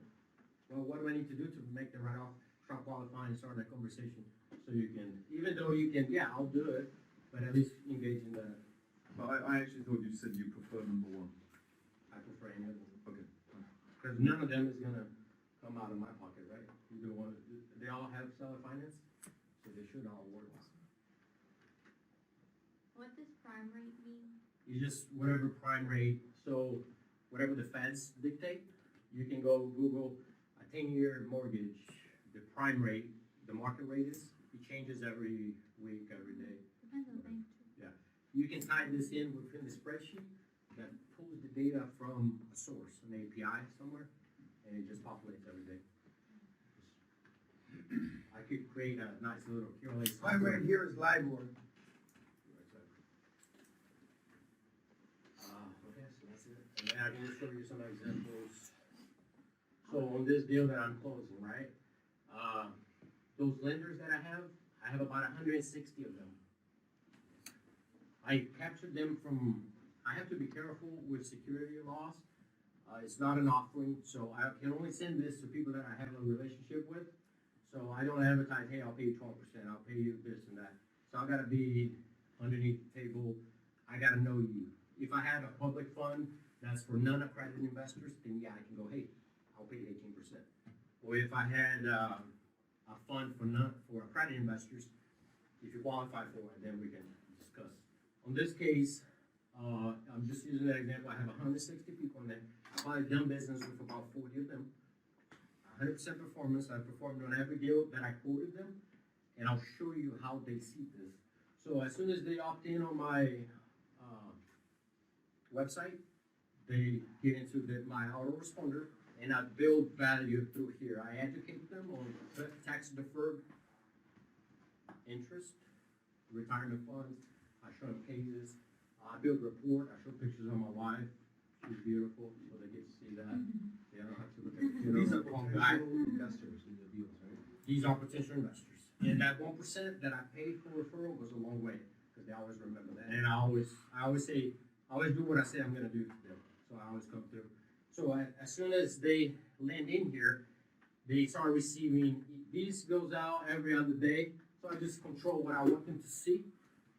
well, what do I need to do to make the right offer? Try qualifying and start that conversation. So you can, even though you can, yeah, I'll do it, but at least engage in that. But I actually thought you said you prefer number one. I prefer any of them. Okay. Because none of them is gonna come out of my pocket, right? Either one, they all have seller finance, so they should all work. What does prime rate mean? You just, whatever prime rate, so whatever the feds dictate, you can go Google a 10-year mortgage, the prime rate, the market rate is, it changes every week, every day. Depends on bank too. You can tie this in within the spreadsheet that pulls the data from a source, an API somewhere, and it just populates every day. I could create a nice little QLA. My right here is LIBOR. Okay, so that's it. And then I can just show you some examples. So on this deal that I'm closing, right? Those lenders that I have about 160 of them. I captured them from, I have to be careful with security laws. It's not an offering, so I can only send this to people that I have a relationship with. So I don't advertise, hey, I'll pay you 12%, I'll pay you this and that. So I gotta be underneath the table. I gotta know you. If I had a public fund that's for non-accredited investors, then yeah, I can go, hey, I'll pay you 18%. Or if I had a fund for accredited investors, if you qualify for it, then we can discuss. On this case, I'm just using that example. I have 160 people in there. I've probably done business with about 40 of them. 100% performance. I performed on every deal that I quoted them, and I'll show you how they see this. So as soon as they opt in on my website, they get into my autoresponder, and I build value through here. I educate them on tax deferred interest, retirement funds. I show them cases. I build a report. I show pictures of my wife. She's beautiful, so they get to see that. They don't have to look at the These are wrong guy. potential investors in the deals, right? These are potential investors. And that 1% that I paid for referral goes a long way, because they always remember that. And I always do what I say I'm gonna do to them. So I always come through. So as soon as they land in here, they start receiving, these goes out every other day. So I just control what I want them to see.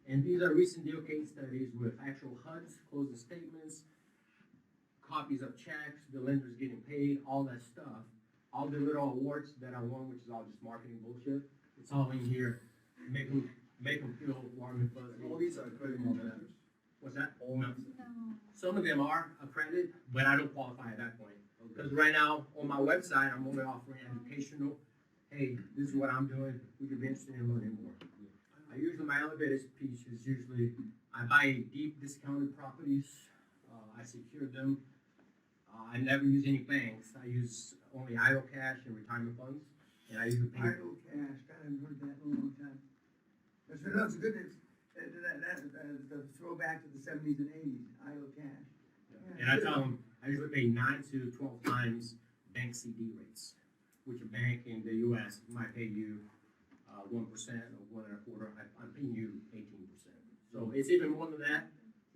And these are recent deal case studies with actual HUDs, closing statements, copies of checks, the lenders getting paid, all that stuff. All the little awards that I won, which is all just marketing bullshit. It's all in here. Make them feel warm and fuzzy. All these are accredited investors. What's that? All No. No. Some of them are accredited, but I don't qualify at that point. Because right now, on my website, I'm only offering educational. Hey, this is what I'm doing. Would you be interested in learning more? I usually, my elevator speech is usually, I buy deep discounted properties. I secure them. I never use any banks. I use only idle cash and retirement funds. And I usually pay. Idle cash, God, I haven't heard that in a long time. That's good, that's the throwback to the 70s and 80s, idle cash. And I tell them, I usually pay 9 to 12 times bank CD rates, which a bank in the US might pay you 1% or 1.25%. I'm paying you 18%. So it's even more than that,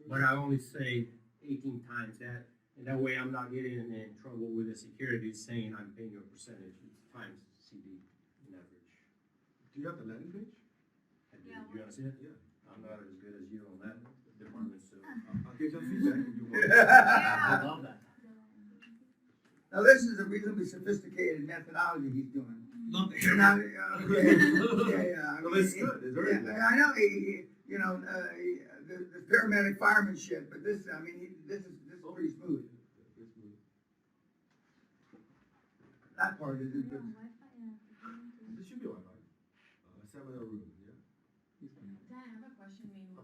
but I only say 18 times that. And that way I'm not getting in trouble with the securities saying I'm paying you a percentage. It's times CD in average. Do you have the landing page? I do. Yeah, You wanna see it? Yeah. I'm not as good as you on that department, so. I'll give some feedback if you want. I love that. Now, this is a reasonably sophisticated methodology he's doing. Not Now, yeah. Well, it's good. It's very good. I know, the paramedic fireman shit, but this, this is pretty smooth. that part is it, but There should be Wi-Fi. Seminar room, yeah. Dan, I have a question meanwhile.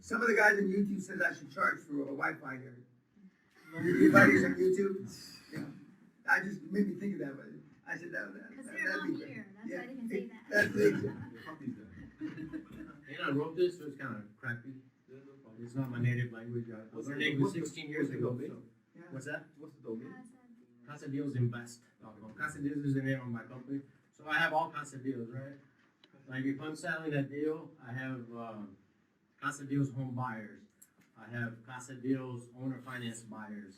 some of the guys on YouTube says I should charge for a Wi-Fi here. Your buddies on YouTube? Yeah. I just made me think of that, but I said Because they're that'd not be good. here, that's Yeah. why they can say that. That's it. And I wrote this, so it's kind of crappy. It's not my native language. I learned English 16 years ago. So. Yeah. What's that? What's the domain? Casa Deals Invest.com. Casa Deals is the name of my company. So I have all Casa Deals, right? Like if I'm selling a deal, I have Casa Deals Home Buyers. I have Casa Deals Owner Finance Buyers.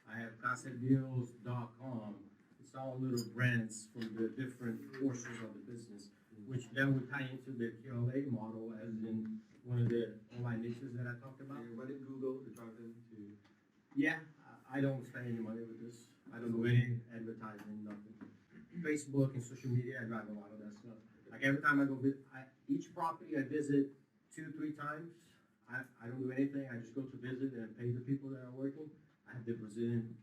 I have CasaDeals.com. It's all little brands from the different portions of the business, which then would tie into the QLA model as in one of the online niches that I talked about. What did Google to drive them to? Yeah, I don't spend any money with this. I don't do any advertising, nothing. Facebook and social media, I drive a lot of that stuff. Like every time I go visit, each property I visit 2-3 times. I don't do anything. I just go to visit and pay the people that are working. I have the Brazilian,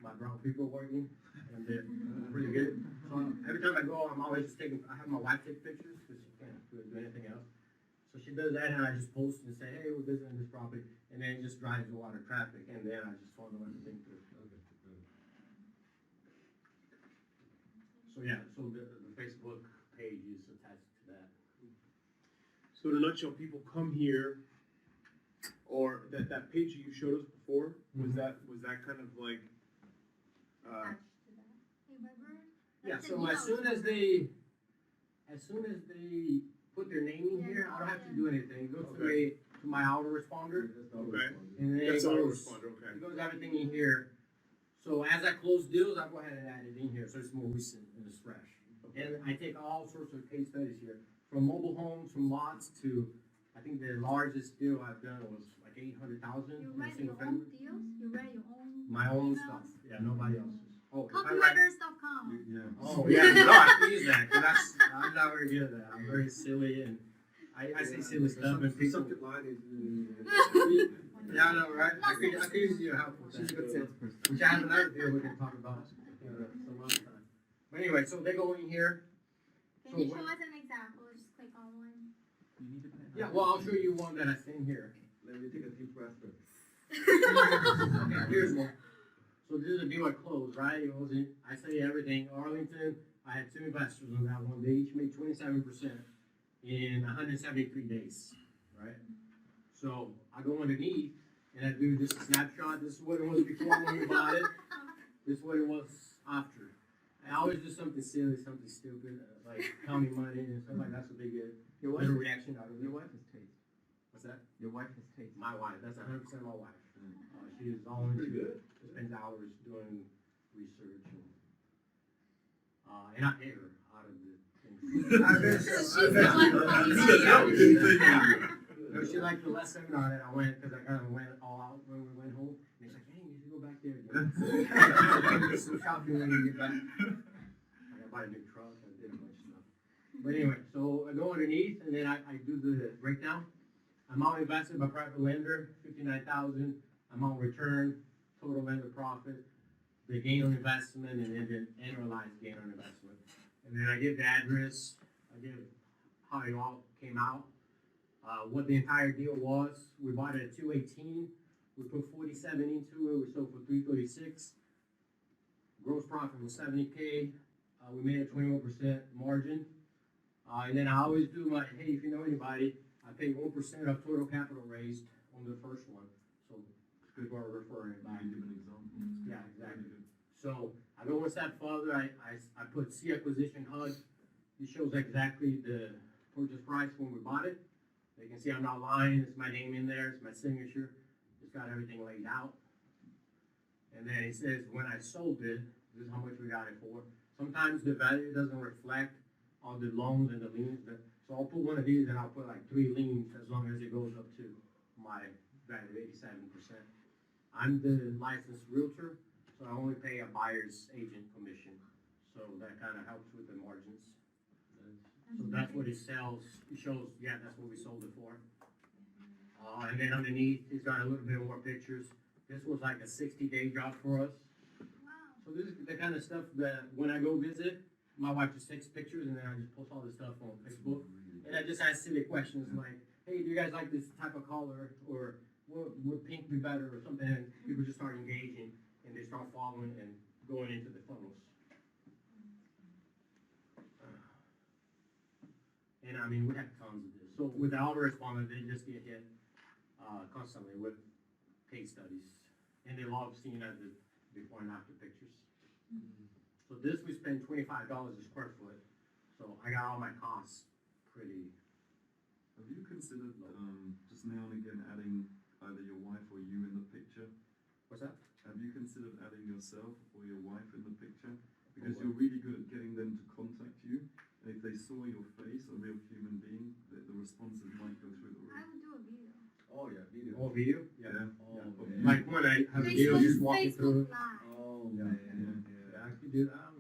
my brown people working, and they're pretty good. So every time I go, I'm always just taking. I have my wife take pictures because she can't do anything else. So she does that, and I just post and say, "Hey, we're visiting this property," and then it just drives a lot of traffic, and then I just follow everything through. So yeah, so the Facebook page is attached to that. So in a nutshell, people come here, or that page that you showed us before, was that kind of like, Attached to that. Hey, Weber? Yeah, That's so an as soon as they put their name in here, I don't have to do anything. It goes to my autoresponder, okay, and then that's it all goes, responder, okay. it goes everything in here. So as I close deals, I go ahead and add it in here, so it's more recent and it's fresh. And I take all sorts of case studies here, from mobile homes, from lots to, I think the largest deal I've done was like 800,000 You in a write single your family. own deals? You write your own? My own emails? stuff, yeah, nobody else's. Oh, if I write- Copywriters.com. Yeah. Oh, yeah, no, I can use that, because I'm not very good at that. I'm very silly, and I say silly stuff, and people. Subject line is. Yeah, I know, right? I could use your help with She's a good that. salesperson. Which I have another deal we can talk about some other time. But anyway, so they go in here. Can you show us an example? Just click on one. You need to pen. Yeah, well, I'll show you one that I seen here. Let me take a deep breath first. Okay, here's one. So this is a deal I closed, right? It wasn't, I say everything. Arlington, I had 2 investors on that one. They each made 27% in 173 days, right? So I go underneath and I do this snapshot. This is what it was before when we bought it. This is what it was after. I always do something silly, something stupid, like counting money and stuff like that, so they get Your a wife, little reaction out of it. your wife has taste. What's that? Your wife has taste. My wife. That's 100% my wife. She is all into it. She spends hours doing research and I pay her out of the things. I bet She's so. I the bet one so. paying No, she liked the last seminar that I went because I kind of went all out when we went home. And he's like, "Hey, you should go back there again." Do some shopping when you get back. I got to buy a new truck. I did a bunch of stuff. But anyway, so I go underneath and then I do the breakdown. Amount invested by private lender, 59,000. Amount return, total lender profit, the gain on investment, and then the annualized gain on investment. And then I give the address, I give how it all came out, what the entire deal was. We bought it at 218. We put 47 into it. We sold for 336. Gross profit was 70K. We made a 21% margin. And then I always do my, hey, if you know anybody, I pay 1% of total capital raised on the first one. So people are referring back. Give an example. Yeah, exactly. So I go one step further. I put C acquisition HUD. It shows exactly the purchase price when we bought it. You can see I'm not lying. It's my name in there. It's my signature. It's got everything laid out. And then it says when I sold it, this is how much we got it for. Sometimes the value doesn't reflect all the loans and the liens. So I'll put one of these and I'll put like 3 liens as long as it goes up to my value, 87%. I'm the licensed realtor, so I only pay a buyer's agent commission. So that kind of helps with the margins. So that's what it sells. It shows, yeah, that's what we sold it for. And then underneath, it's got a little bit more pictures. This was like a 60-day job for us. Wow. So So this is the kind of stuff that when I go visit, my wife just takes pictures and then I just post all this stuff on Facebook. And I just ask silly questions like, hey, do you guys like this type of color? Or would pink be better or something? And people just start engaging and they start following and going into the funnels. And I mean, we have tons of this. So with the autoresponders, they just get hit constantly with case studies. And they love seeing the before and after pictures. So this we spend $25 a square foot. So I got all my costs pretty. Have you considered just now and again adding either your wife or you in the picture? What's that? Have you considered adding yourself or your wife in the picture? Because you're really good at getting them to contact you. And if they saw your face, a real human being, the responses might go through the I roof. would do a video. Oh yeah, video. Oh, video? Yeah. Oh, Yeah. like when I have a video just walking through. Live. Oh Yeah. Yeah, I could do that.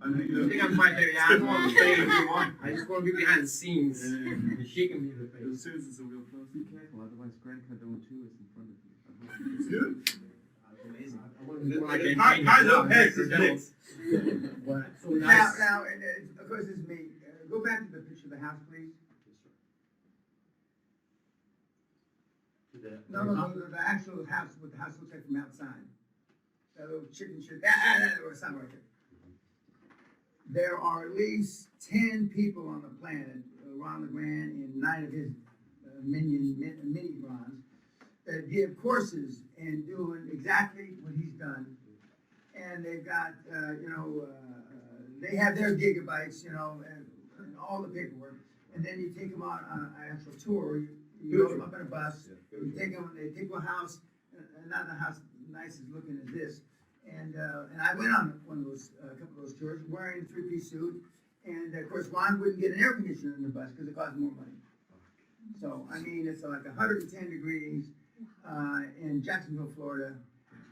I know I think I'm quite there. Yeah, I don't want to say if you want. I just want to be behind the scenes. Yeah. And she can be the As face. soon as it's a real Be person. careful, otherwise Grant Cardone 2 is in front of you. It's good. That's amazing. I want to be more like a High love heads is next. But so Now, nice. and, of course, this is me. Go back to the picture of the house, please. To the- No, the actual house, what the house looks like from outside. That little chicken shit, or something right there. There are at least 10 people on the planet, Ron LeGrand and 9 of his mini-Rons, that give courses and doing exactly what he's done. And they've got, they have their gigabytes, and all the paperwork. And then you take them on an actual tour. You load them up in a bus. You take them. They take a house, not a house nice as looking as this. And I went on one of those, a couple of those tours, wearing a 3-piece suit. And of course, Ron wouldn't get an air conditioner in the bus because it cost more money. So I mean, it's like 110 degrees in Jacksonville, Florida,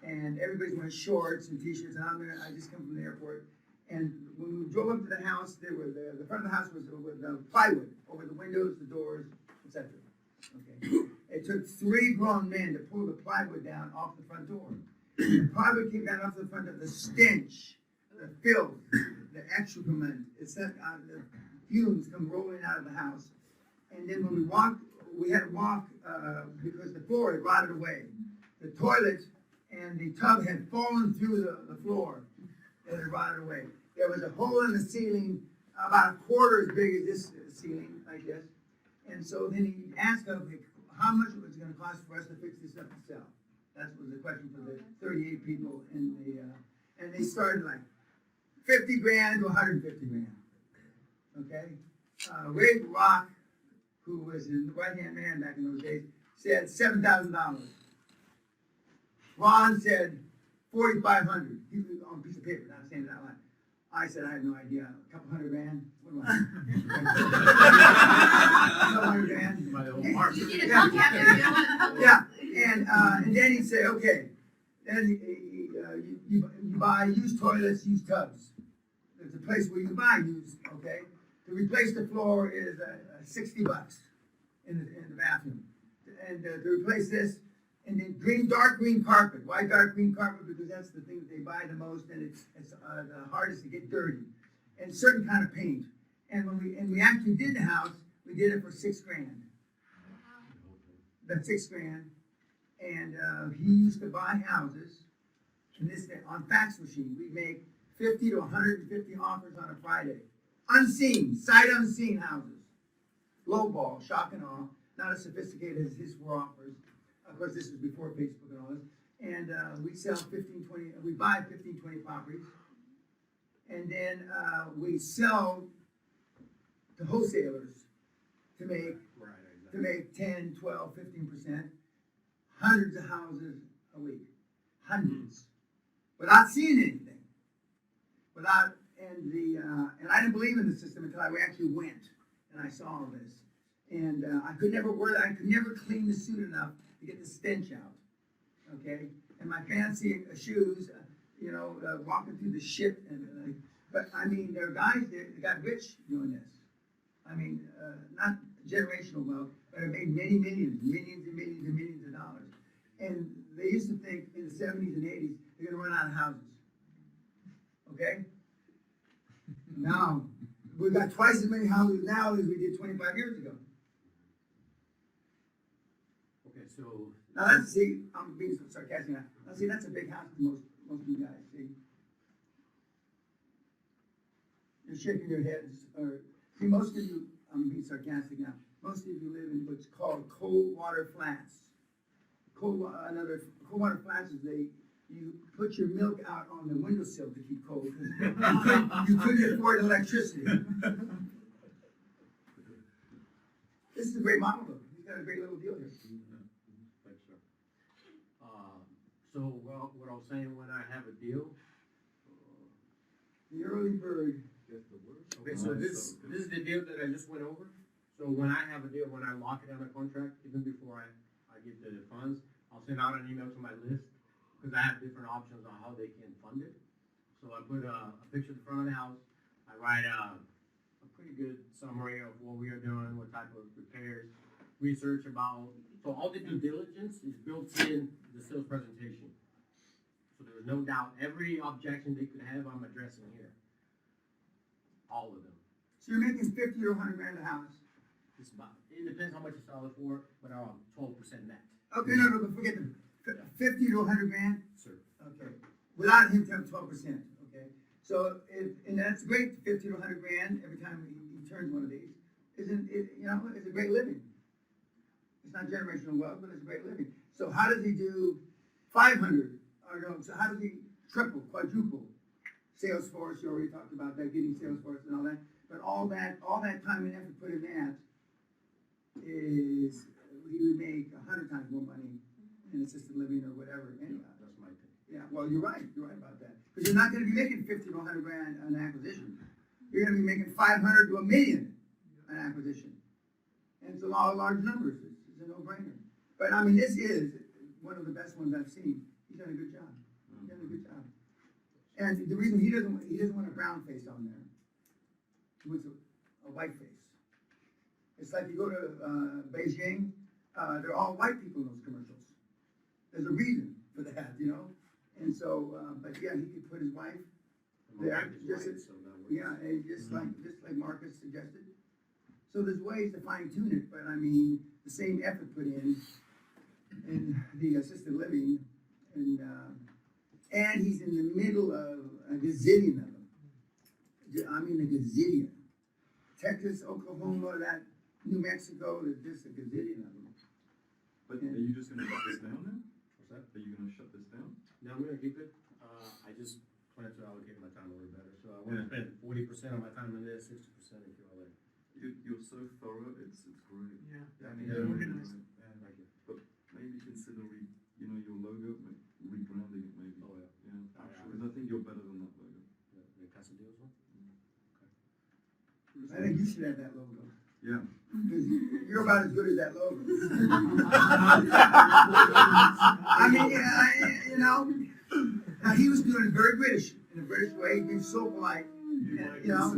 and everybody's wearing shorts and t-shirts. And I just come from the airport. And when we drove up to the house, the front of the house was with plywood over the windows, the doors, etc. Okay. It took 3 grown men to pull the plywood down off the front door. The plywood came down off the front of the stench, the filth, the excrement. It's that the fumes come rolling out of the house. And then when we walked, we had to walk because the floor had rotted away. The toilet and the tub had fallen through the floor. It had rotted away. There was a hole in the ceiling about a quarter as big as this ceiling, like this. And so then he asked us how much it was going to cost for us to fix this up itself. That was the question for the 38 people in the, and they started like 50 grand to 150 grand. Okay? Ray Rock, who was the right-hand man back in those days, said $7,000. Ron said 4,500. He was on a piece of paper, not saying it out loud. I said, I have no idea. A couple $100 grand? What am I? A couple $100 grand? My own park. You need a contractor. Yeah, and then he'd say, okay, then you buy used toilets, used tubs. There's a place where you buy used, okay? To replace the floor is $60 in the bathroom. And to replace this, and then dark green carpet. Why dark green carpet? Because that's the thing that they buy the most, and it's the hardest to get dirty. And certain kind of paint. And when we actually did the house, we did it for $6 grand. That's $6 grand. And he used to buy houses. And this on fax machine, we make 50 to 150 offers on a Friday. Unseen, sight unseen houses. Low ball, shock and awe. Not as sophisticated as his 4 offers. Of course, this was before Facebook and all this. And we sell 15, 20, we buy 15, 20 properties. And then we sell to wholesalers to make 10, 12, 15%. Hundreds of houses a week. Hundreds. Without seeing anything. And I didn't believe in the system until I actually went and I saw all this. And I could never clean the suit enough to get the stench out. Okay? And my fancy shoes, walking through the shit. But I mean, there are guys that got rich doing this. I mean, not generational wealth, but have made many millions and millions of dollars. And they used to think in the 70s and 80s, they're going to run out of houses. okay? Now, we got twice as many houses now as we did 25 years ago. Okay, so, Now, let's see, I'm being sarcastic now. Now, see, that's a big house to most of you guys, see? You're shaking your heads, or, see, most of you, I'm being sarcastic now, most of you live in what's called cold water flats. Cold water flats is you put your milk out on the windowsill to keep cold, because you couldn't afford electricity. This is a great model, though. He's got a great little deal here. thanks, sir. So, well, what I was saying, when I have a deal, The early bird. okay, so this is the deal that I just went over. So when I have a deal, when I lock it on a contract, even before I get the funds, I'll send out an email to my list, because I have different options on how they can fund it. So I put a picture of the front of the house, I write a pretty good summary of what we are doing, what type of repairs, research about, so all the due diligence is built in the sales presentation. So there's no doubt, every objection they could have, I'm addressing here. All of them. So you're making 50 to 100 grand a house. It's about, it depends how much you sell it for, but around 12% net. Okay, no, but forget the 50 to 100 grand. Sir. Okay, without him telling 12%. Okay, so and that's great, 50 to 100 grand every time he turns one of these. Isn't it? You know, it's a great living. It's not generational wealth, but it's a great living. So how does he do 500? Or no, so how does he triple, quadruple? Salesforce, you already talked about that, getting Salesforce and all that. But all that time and effort put in that is he would make 100 times more money in assisted living or whatever. Anyhow. That's my thing. Yeah, well, you're right about that. Because you're not going to be making 50 to 100 grand on acquisition. You're going to be making 500 to $1 million on acquisition. And it's a lot of large numbers. It's a no-brainer. But I mean, this is one of the best ones I've seen. He's done a good job. He's done a good job. And the reason he doesn't want a brown face on there. He wants a white face. It's like you go to Beijing, they're all white people in those commercials. There's a reason for that, you know? And so, but yeah, he could put his wife My there, wife is just white, as, so that works. yeah, and just like Marcus suggested. So there's ways to fine tune it, but I mean, the same effort put in the assisted living, and he's in the middle of a gazillion of them. I mean, a gazillion. Texas, Oklahoma, that New Mexico, there's just a gazillion of them. But are you just going to shut this down now? What's that? Are you going to shut this down? No, I'm gonna keep it. I just plan to allocate my time a little better. So I want to spend 40% of my time in this, 60% in QLA. You're so thorough. It's great. Yeah. I mean, yeah, organized. Thank you. But maybe consider your logo, rebranding it maybe. Oh, yeah. Yeah. Actually. Because I think you're better than that logo. The Casa Deals one? I think you should have that logo. Yeah. Because you're about as good as that logo. I mean, you know, now he was doing it very British, in a British way, being so polite, you know.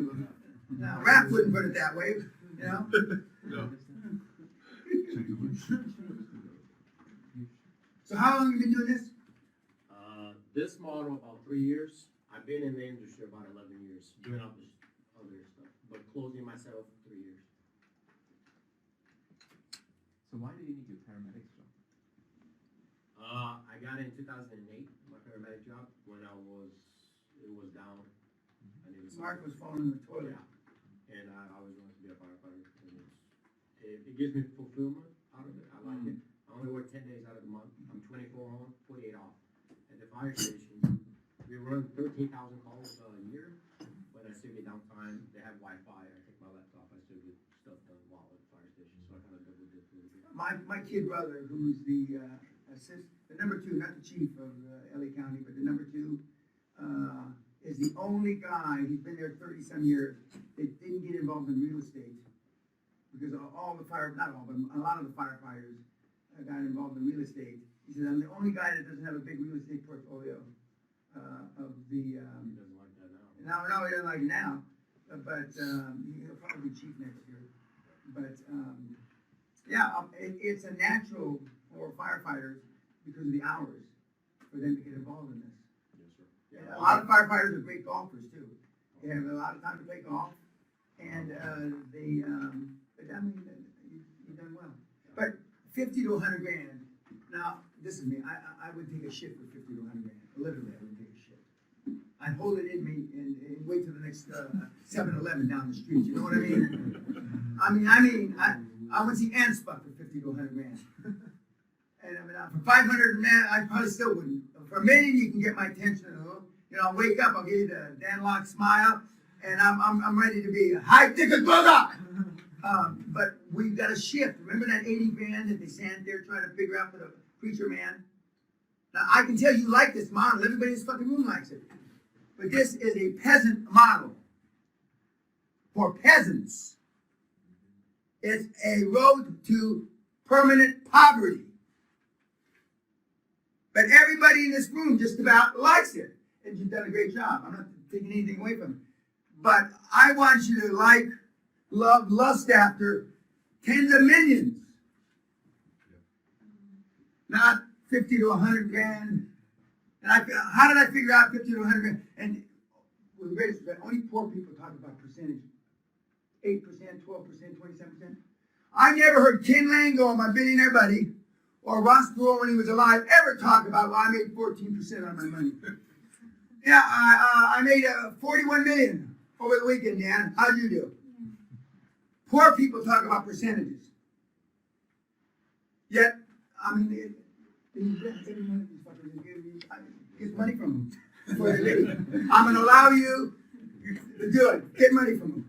Now, rap wouldn't put it that way, you know. No. So how long have you been doing this? This model about 3 years. I've been in the industry about 11 years, doing other stuff, but closing myself 3 years. So why do you need your paramedics job? I got in 2008, my paramedic job, when it was down. I needed Mark something. was falling in the toilet. Yeah, and I always wanted to be a firefighter. And it gives me fulfillment out of it. I like it. I only work 10 days out of the month. I'm 24 on, 48 off. At the fire station, we run 13,000 calls a year, but I still get downtime. They have Wi-Fi. I take my laptop. I still get stuff done while at the fire station. So I kind of double dip a little bit. My kid brother, who's the number 2, not the chief of LA County, but the number 2, is the only guy, he's been there 30-some years, that didn't get involved in real estate. Because all the not all, but a lot of the firefighters got involved in real estate. He said, I'm the only guy that doesn't have a big real estate portfolio of the... He doesn't like that now. No, he doesn't like it now, but he'll probably be chief next year. But it's a natural for firefighters because of the hours for them to get involved in this. Yes, sir. A lot of firefighters are great golfers too. They have a lot of time to play golf, and but I mean, you've done well. But 50 to 100 grand. Now, this is me. I would take a shit for 50 to 100 grand. Literally, I would take a shit. I'd hold it in me and wait till the next 7-Eleven down the street. You know what I mean? I would see ants fuck for 50 to 100 grand. And I mean, for 500, man, I probably still wouldn't. For $1 million, you can get my attention a little. You know, I'll wake up, I'll give you the Dan Locke smile, and I'm ready to be high ticket brother. But we've got to shift. Remember that 80 grand that they stand there trying to figure out for the preacher man? Now, I can tell you like this model. Everybody in this fucking room likes it. But this is a peasant model for peasants. It's a road to permanent poverty. But everybody in this room just about likes it. And you've done a great job. I'm not taking anything away from it. But I want you to like, love, lust after tens of millions. Not 50 to 100 grand. And how did I figure out 50 to 100 grand? And with the greatest respect, only poor people talk about percentage. 8%, 12%, 27%. I never heard Ken Lango, my billionaire buddy, or Ross Perot when he was alive, ever talk about, well, I made 14% on my money. Yeah, I made 41 million over the weekend, Dan. How'd you do? Poor people talk about percentages. Yet, I mean, every one of these fuckers gets money from them. For the league. I'm going to allow you to do it. Get money from them.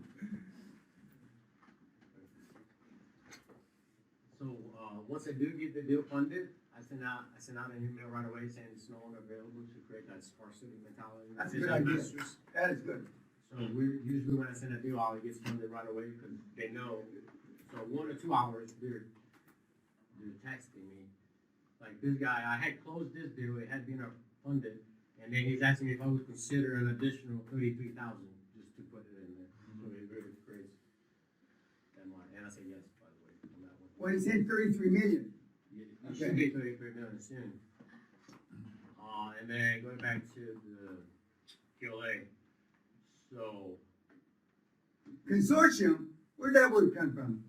So once I do get the deal funded, I send out an email right away saying it's no longer available to create that scarcity mentality. That's a good idea. That is good. So we're usually when I send a deal out, it gets funded right away because they know. So 1 or 2 hours, they're texting me. Like this guy, I had closed this deal, it had been funded, and then he's asking me if I would consider an additional 33,000 just to put it in there. So it really creates that much. And I say yes, by the way, on that one. Well, he said 33 million. Yeah, it should be 33 million soon. And then going back to the QLA. So Consortium, where'd that word come from?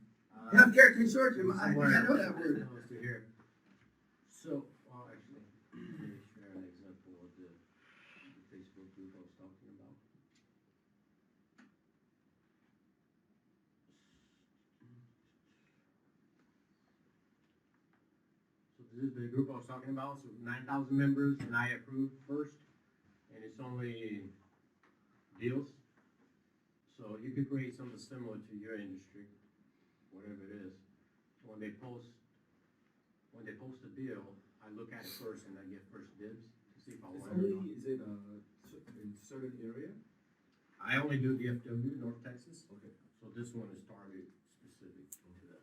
Healthcare consortium, I know that word. Close to here. So, actually, let me share an example of the Facebook group I was talking about. So this is the group I was talking about. So 9,000 members, and I approved first, and it's only deals. So you could create something similar to your industry, whatever it is. When they post a deal, I look at it first and I get first dibs to see if I want it or not. Is it in certain area? I only do DFW, North Texas. Okay. So this one is targeted specific to that.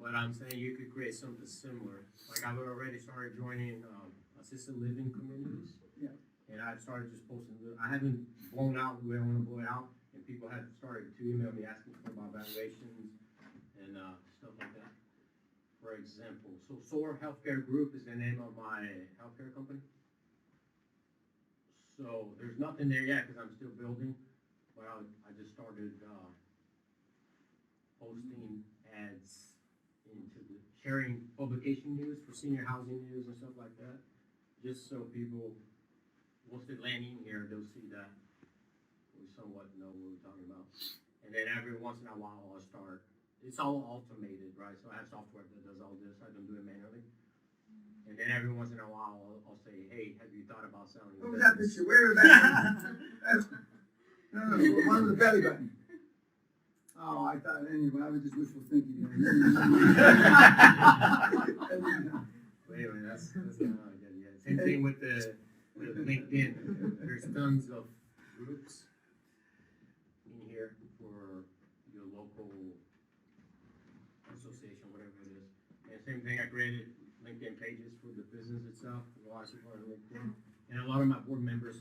But I'm saying you could create something similar. Like I've already started joining assisted living communities. Yeah. And I've started just posting. I haven't blown out where I want to blow it out, and people have started to email me asking for my valuations and stuff like that. For example, so SOAR Healthcare Group is the name of my healthcare company. So there's nothing there yet because I'm still building, but I just started posting ads into the sharing publication news for senior housing news and stuff like that, just so people, once they land in here, they'll see that we somewhat know what we're talking about. And then every once in a while, I'll start. It's all automated, right? So I have software that does all this. I don't do it manually. And then every once in a while, I'll say, "Hey, have you thought about selling your What was that business?" picture? Where was that? No, one with the belly button. Oh, I thought, anyway, I was just wishful thinking. Wait, that's not good yet. Same thing with LinkedIn. There's tons of groups in here for your local association, whatever it is. And same thing, I created LinkedIn pages for the business itself. A lot of people on LinkedIn. And a lot of my board members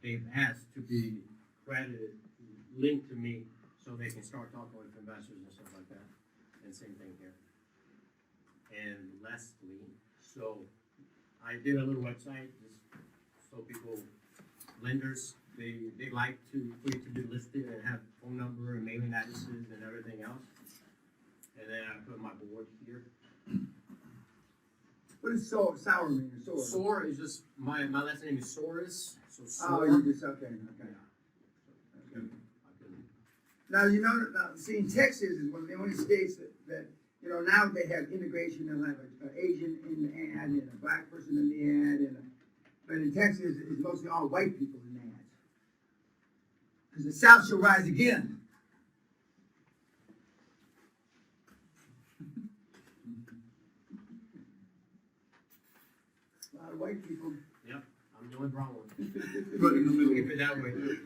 they've asked to be credited, linked to me, so they can start talking with investors and stuff like that. And same thing here. And lastly, so I did a little website, just So people, lenders, they like for you to be listed and have phone number and mailing addresses and everything else. And then I put my board here. What is sour mean, sour? Soar is just, my last name is Soros, so Oh, Soar. you just, okay. Now, see, in Texas is one of the only states that now they have integration, they'll have an Asian in the ad and a black person in the ad, but in Texas, it's mostly all white people in the ads. Because the South shall rise again. A lot of white people. I'm the only brown one. Right in the middle. Keep it that way. But anyway,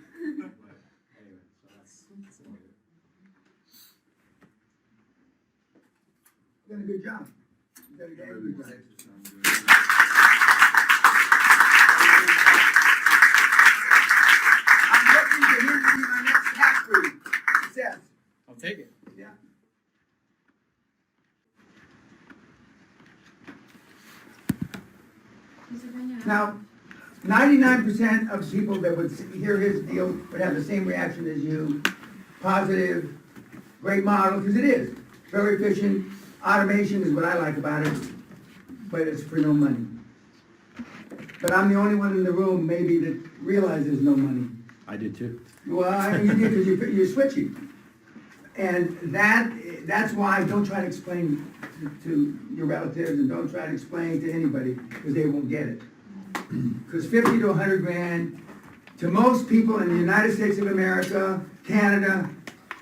so that's about it. Done a good job. You done a damn good job. Texas sounds good. I'm looking for him to be my next tax breed. Success. I'll take it. Yeah. Now, 99% of people that would hear his deal would have the same reaction as you. Positive, great model, because it is. Very efficient. Automation is what I like about it, but it's for no money. But I'm the only one in the room maybe that realizes no money. I did too. Well, you did because you're switching. And that's why don't try to explain to your relatives and don't try to explain to anybody because they won't get it. Because 50 to 100 grand to most people in the United States of America, Canada,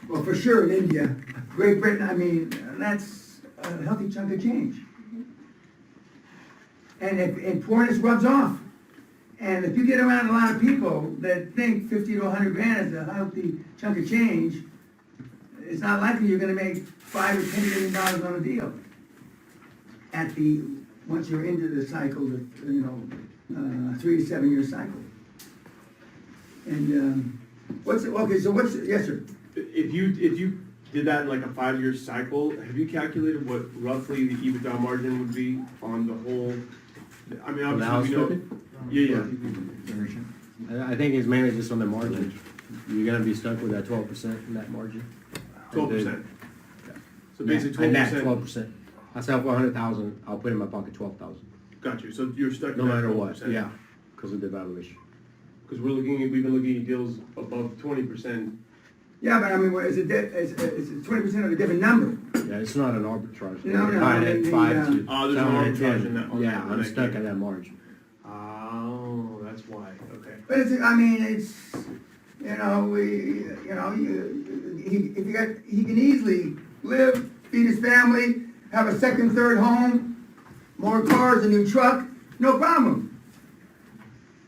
well, for sure in India, Great Britain, I mean, that's a healthy chunk of change. And poorness rubs off. And if you get around a lot of people that think 50 to 100 grand is a healthy chunk of change, it's not likely you're gonna make $5 or $10 million on a deal. Once you're into the cycle, 3 to 7 year cycle. And, yes, sir. If you did that in like a 5-year cycle, have you calculated what roughly the EBITDA margin would be on the whole? I mean, obviously, we know. Yeah. I think it's mainly just on the margin. You're gonna be stuck with that 12% in that margin. 12%. So basically And that 12%. 12%. I sell for 100,000, I'll put in my pocket 12,000. Got you. So you're stuck. No at that matter what, 12%. yeah, because of the valuation. Because we've been looking at deals above 20%. Yeah, but I mean, it's 20% of a different number. Yeah, it's not an arbitrage. No, no, Buying I at mean, 5 to Oh, there's no 7 and arbitrage 10. in that. on Yeah, that- on I'm that stuck game. at that margin. Oh, that's why. Okay. But if he can easily live, feed his family, have a second, third home, more cars, a new truck, no problem.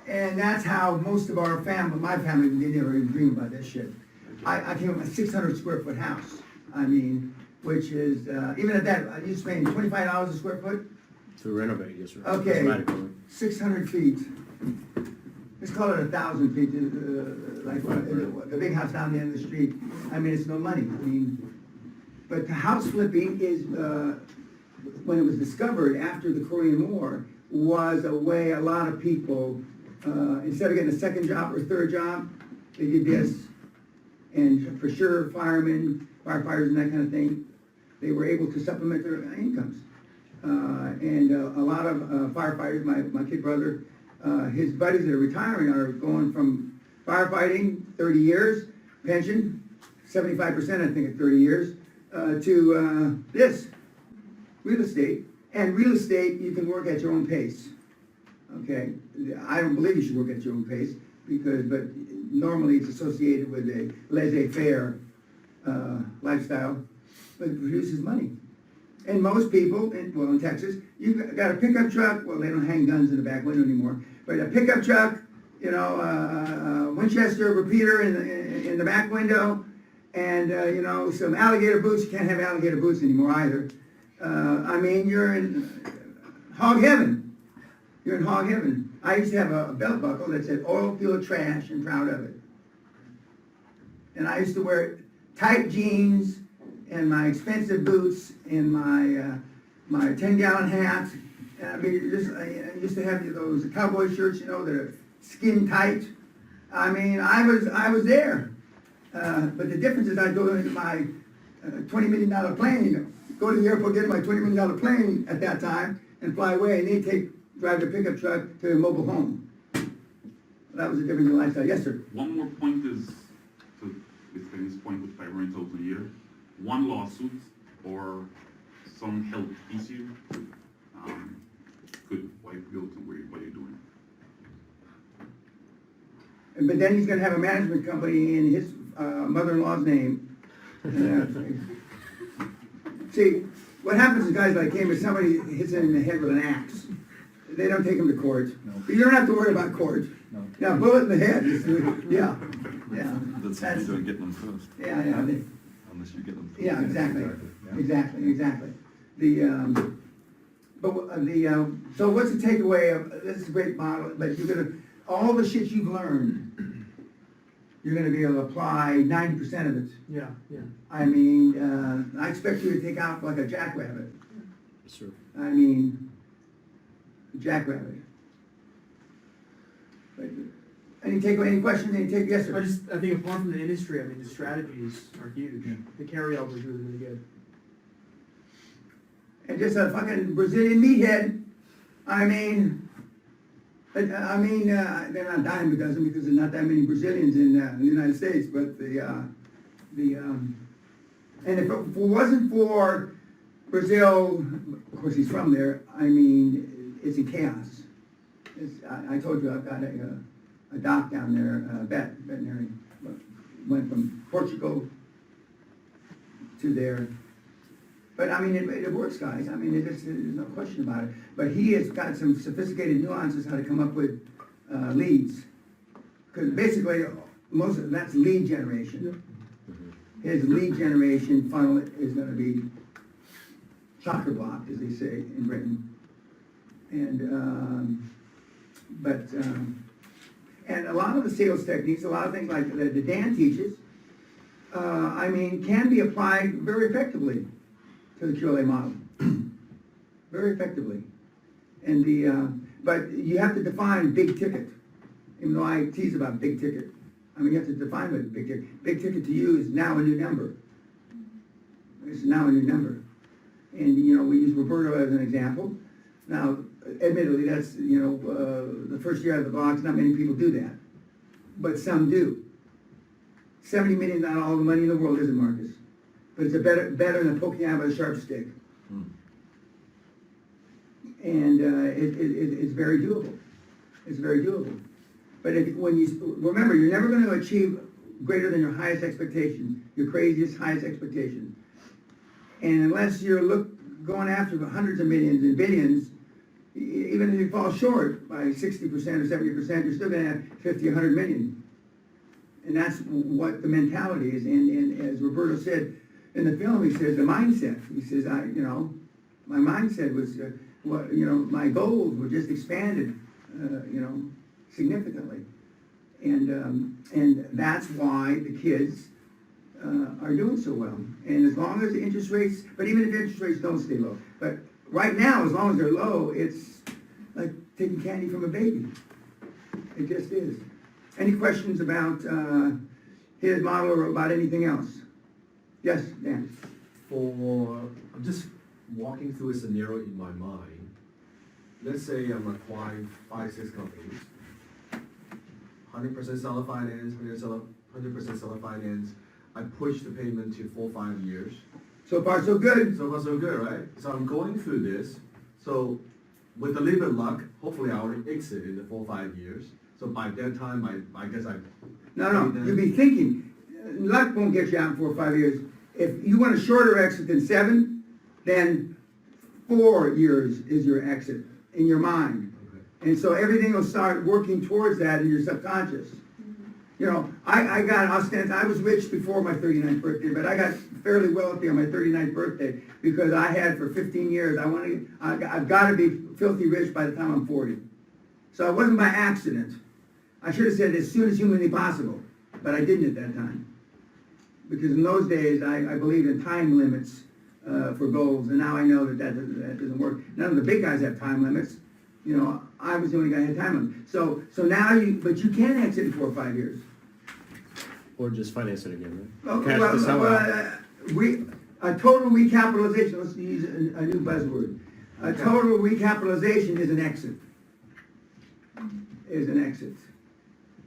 And that's how most of my family, they never even dream about this shit. I came up with a 600 square foot house. I mean, which is, even at that, I used to pay $25 a square foot, To renovate, yes, sir. Okay. Cosmetically. 600 feet. Let's call it 1,000 feet, the big house down the end of the street. I mean, it's no money. I mean, but the house flipping is, when it was discovered after the Korean War, was a way a lot of people, instead of getting a second job or a third job, they did this. And for sure, firemen, firefighters and that kind of thing, they were able to supplement their incomes. And a lot of firefighters, my kid brother, his buddies that are retiring are going from firefighting, 30 years, pension, 75% I think at 30 years, to this, real estate. And real estate, you can work at your own pace, okay? I don't believe you should work at your own pace, but normally it's associated with a laissez-faire lifestyle, but it produces money. And most people, in Texas, you've got a pickup truck, well, they don't hang guns in the back window anymore, but a pickup truck, Winchester repeater in the back window, and, some alligator boots. You can't have alligator boots anymore either. I mean, you're in hog heaven. You're in hog heaven. I used to have a belt buckle that said oil field trash and proud of it. And I used to wear tight jeans and my expensive boots and my 10-gallon hat. And I mean, I used to have those cowboy shirts, that are skin tight. I mean, I was there. But the difference is I go in my $20 million plane, go to the airport, get my $20 million plane at that time, and fly away, and they drive the pickup truck to a mobile home. That was a difference in lifestyle. Yes, sir. One more point is, to this famous point with by rentals a year, one lawsuit or some health issue could wipe you out to what you're doing. But then he's gonna have a management company in his mother-in-law's name. See, what happens is guys like him, if somebody hits him in the head with an axe, they don't take him to court. No. You don't have to worry about court. No. Yeah, bullet in the head, yeah, That's how you don't get them first, yeah, unless you get them first. yeah, exactly, exactly. So what's the takeaway of, this is a great model, but you're gonna, all the shit you've learned, you're gonna be able to apply 90% of it. Yeah, yeah. I mean, I expect you to take out like a jackrabbit. Sure. I mean, jackrabbit. But, any takeaway, any questions, yes, sir? I think apart from the industry, I mean, the strategies are huge. The carryover is really, really good. And just a fucking Brazilian meathead, I mean, they're not dying because there's not that many Brazilians in the United States, but and if it wasn't for Brazil, of course he's from there, I mean, it's in chaos. I told you I've got a doc down there, veterinary, went from Portugal to there. But I mean, it works, guys. I mean, there's no question about it. But he has got some sophisticated nuances how to come up with leads. Because basically, most of that's lead generation. His lead generation funnel is going to be chock-a-block, as they say in Britain. And and a lot of the sales techniques, a lot of things like that Dan teaches, I mean, can be applied very effectively to the QLA model, very effectively. And but you have to define big ticket, even though I tease about big ticket. I mean, you have to define what big ticket. Big ticket to you is now a new number. It's now a new number. And, you know, we use Roberto as an example. Now, admittedly, that's, you know, the first year out of the box, not many people do that. But some do. $70 million, not all the money in the world, is it, Marcus? But it's better than poking out with a sharp stick. And it's very doable. It's very doable. But when you remember, you're never going to achieve greater than your highest expectation, your craziest highest expectation. And unless you're going after hundreds of millions and billions, even if you fall short by 60% or 70%, you're still going to have 50, 100 million. And that's what the mentality is. And as Roberto said in the film, he says the mindset. He says, my mindset was, my goals were just expanded, significantly. And that's why the kids are doing so well. And as long as the interest rates, but even if interest rates don't stay low, but right now, as long as they're low, it's like taking candy from a baby. It just is. Any questions about his model or about anything else? Yes, Dan? I'm just walking through a scenario in my mind. Let's say I'm acquiring 5-6 companies. 100% seller finance, 100% seller finance. I push the payment to 4-5 years. So far, so good. So far, so good, right? So I'm going through this. So with a little bit of luck, hopefully I will exit in the 4-5 years. So by that time, I guess I... No, you'll be thinking, luck won't get you out in 4 or 5 years. If you want a shorter exit than 7, then 4 years is your exit in your mind. Okay. And so everything will start working towards that in your subconscious. You know, I was rich before my 39th birthday, but I got fairly wealthy on my 39th birthday because I had for 15 years, I've got to be filthy rich by the time I'm 40. So it wasn't by accident. I should have said as soon as humanly possible, but I didn't at that time. Because in those days, I believed in time limits for goals, and now I know that doesn't work. None of the big guys have time limits. You know, I was the only guy who had time on it. So now but you can exit in 4 or 5 years. Or just finance it again, right? Oh, Cash well, to sell well, out. a total recapitalization, let's use a new buzzword. A total recapitalization is an exit. Is an exit.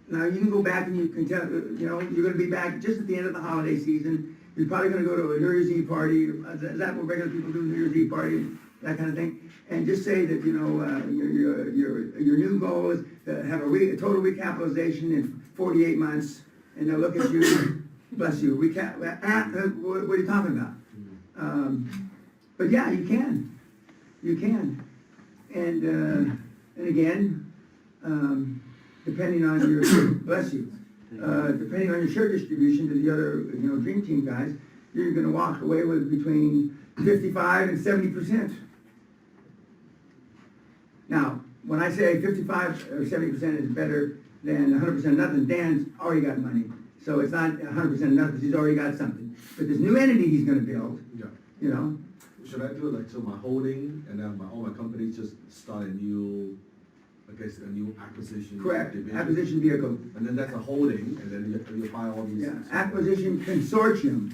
Now, you can go back and you can tell, you're gonna be back just at the end of the holiday season. You're probably gonna go to a New Year's Eve party. Is that what regular people do, New Year's Eve party, that kind of thing? And just say that, your new goal is to have a total recapitalization in 48 months. And they'll look at you, bless you, what are you talking about? But yeah, you can. And again, depending on your, bless you, depending on your share distribution to the other, Dream Team guys, you're gonna walk away with between 55 and 70%. Now, when I say 55 or 70% is better than 100% nothing, Dan's already got money. So it's not 100% nothing, because he's already got something. But this new entity he's gonna build, Yeah. Should I do it like, so my holding, and then all my companies just start a new, I guess, a new acquisition? correct, division? acquisition vehicle. And then that's a holding, and then you buy all these. Yeah, acquisition consortium.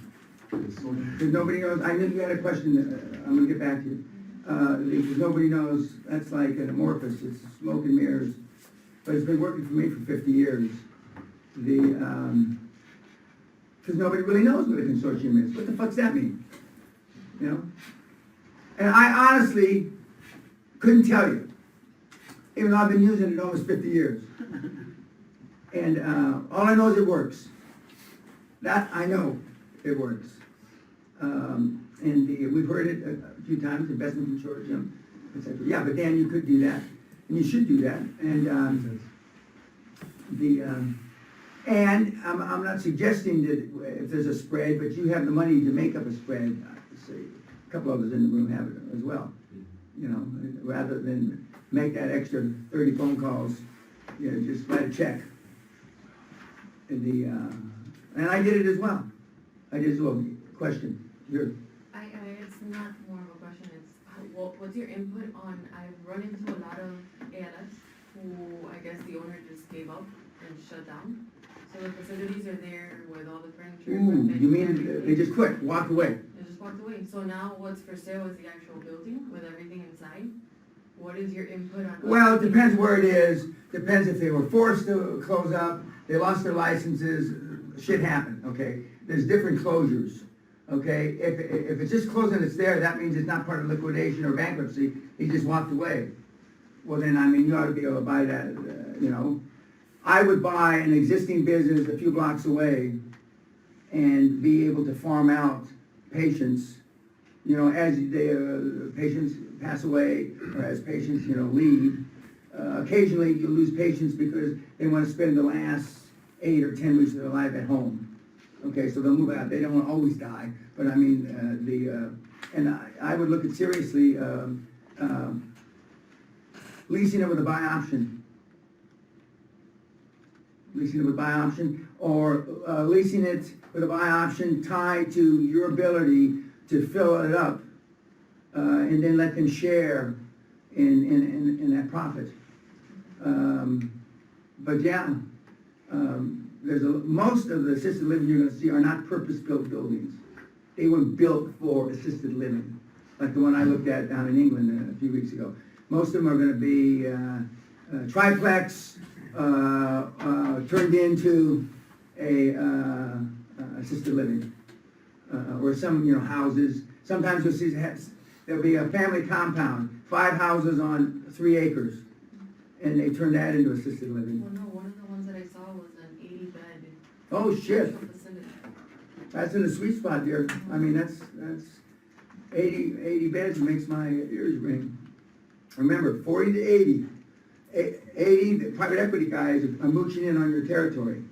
Consortium. Because nobody knows, I knew you had a question, I'm gonna get back to you. Because nobody knows, that's like an amorphous, it's smoke and mirrors. But it's been working for me for 50 years. Because nobody really knows what a consortium is. What the fuck's that mean? And I honestly couldn't tell you, even though I've been using it almost 50 years. And all I know is it works. That I know it works. We've heard it a few times, investment consortium, etc. Yeah, but Dan, you could do that, and you should do that. And and I'm not suggesting that if there's a spread, but you have the money to make up a spread. Say, a couple of us in the room have it as well. Rather than make that extra 30 phone calls, just write a check. And I did it as well. Question, here. It's not more of a question, it's what's your input on, I've run into a lot of ALFs who I guess the owner just gave up and shut down. So the facilities are there with all the furniture. Ooh, you mean they just quit, walked away? They just walked away. So now what's for sale is the actual building with everything inside. What is your input on? Well, it depends where it is, depends if they were forced to close up, they lost their licenses, shit happened, okay? There's different closures, okay? If it's just closing, it's there, that means it's not part of liquidation or bankruptcy, he just walked away. Well then, you ought to be able to buy that, I would buy an existing business a few blocks away and be able to farm out patients, as patients pass away, or as patients, leave. Occasionally you lose patients because they want to spend the last 8 or 10 weeks of their life at home. Okay, so they'll move out. They don't always die, but and I would look at seriously leasing it with a buy option. Leasing it with a buy option, or leasing it with a buy option tied to your ability to fill it up, and then let them share in that profit. But yeah, most of the assisted living you're gonna see are not purpose-built buildings. They were built for assisted living, like the one I looked at down in England a few weeks ago. Most of them are gonna be triplex, turned into a assisted living, or some, houses. Sometimes you'll see there'll be a family compound, 5 houses on 3 acres, and they turn that into assisted living. Well, no, one of the ones that I saw was an 80-bed. Oh, shit. Facility. That's in the sweet spot there. That's 80 beds makes my ears ring. Remember, 40 to 80. 80, the private equity guys are mooching in on your territory.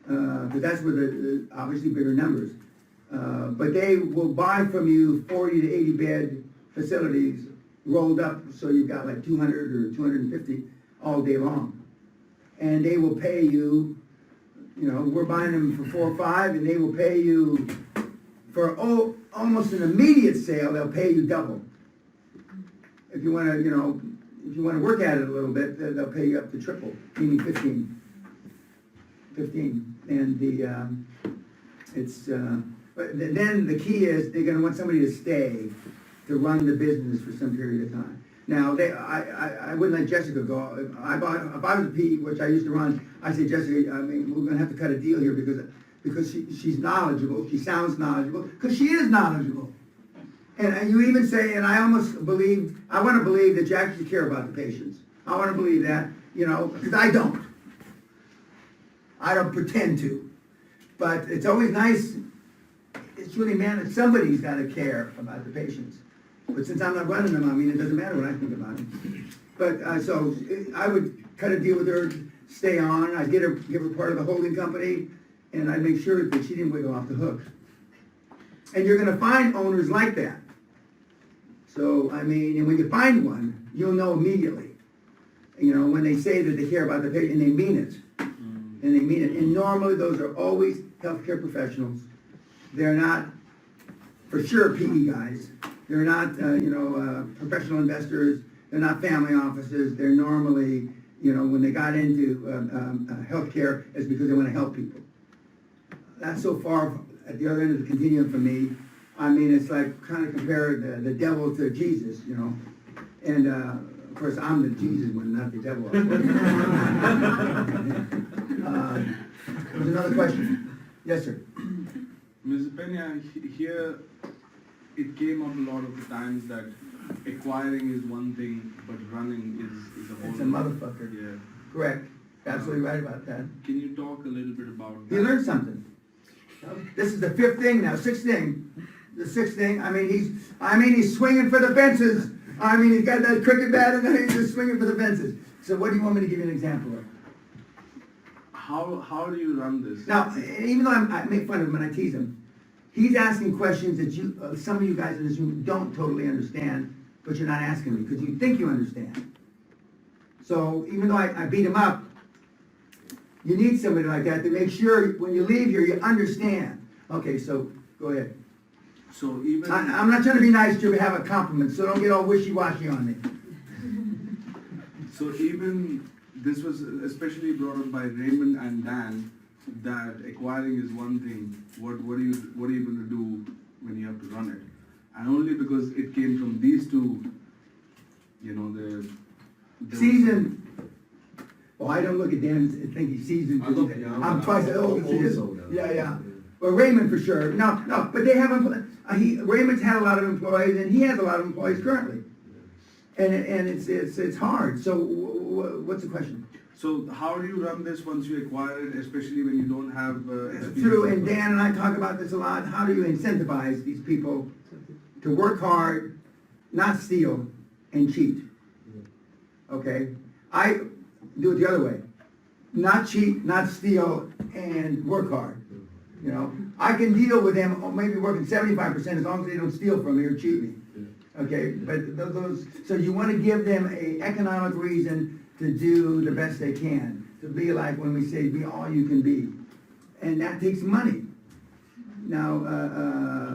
Because that's where the obviously bigger numbers. But they will buy from you 40 to 80 bed facilities rolled up, so you've got like 200 or 250 all day long. And they will pay you, we're buying them for 4 or 5, and they will pay you for almost an immediate sale, they'll pay you double. If you want to, if you wanna work at it a little bit, they'll pay you up to triple, meaning 15. And but then the key is, they're gonna want somebody to stay, to run the business for some period of time. Now, I wouldn't let Jessica go. If I was a PE, which I used to run, I say, Jessica, I mean, we're gonna have to cut a deal here because she's knowledgeable, she sounds knowledgeable, because she is knowledgeable. And you even say, and I almost believe, I wanna believe that you actually care about the patients. I wanna believe that, you know, because I don't. I don't pretend to. But it's always nice, it's really, man, somebody's gotta care about the patients. But since I'm not running them, I mean, it doesn't matter what I think about them. But, so, I would cut a deal with her, stay on, I'd give her part of the holding company, and I'd make sure that she didn't wiggle off the hook. And you're gonna find owners like that. So, I mean, and when you find one, you'll know immediately. You know, when they say that they care about the patient, and they mean it. And they mean it. And normally, those are always healthcare professionals. They're not, for sure, PE guys. They're not, professional investors. They're not family offices. They're normally, you know, when they got into healthcare, it's because they want to help people. That's so far at the other end of the continuum for me. I mean, it's like kind of compare the devil to Jesus, you know. And of course, I'm the Jesus one, not the devil. There's another question. Yes, sir. Mr. Pena, here it came up a lot of the times that acquiring is one thing, but running is a whole. It's a motherfucker. Yeah. Correct. Absolutely right about that. Can you talk a little bit about that? He learned something. This is the fifth thing now, sixth thing. The sixth thing, I mean, he's swinging for the fences. I mean, he's got that cricket bat and he's just swinging for the fences. So what do you want me to give you an example of? How do you run this? Now, even though I make fun of him and I tease him, he's asking questions that some of you guys in this room don't totally understand, but you're not asking me because you think you understand. So even though I beat him up, you need somebody like that to make sure when you leave here, you understand. Okay, so go ahead. So even I'm not trying to be nice to you, but have a compliment, so don't get all wishy-washy on me. So even this was especially brought up by Raymond and Dan, that acquiring is one thing. What are you going to do when you have to run it? And only because it came from these two, you know, the Seasoned. Well, I don't look at Dan and think he's seasoned. I'm twice as old as he is. Yeah. Well, Raymond for sure. No, but they have Raymond's had a lot of employees, and he has a lot of employees currently. And it's hard. So what's the question? So how do you run this once you acquire it, especially when you don't have experience? True, and Dan and I talk about this a lot. How do you incentivize these people to work hard, not steal, and cheat? Okay? I do it the other way. Not cheat, not steal, and work hard. You know? I can deal with them maybe working 75% as long as they don't steal from me or cheat me. Okay? But those, so you want to give them an economic reason to do the best they can. To be like when we say, be all you can be. And that takes money. Now,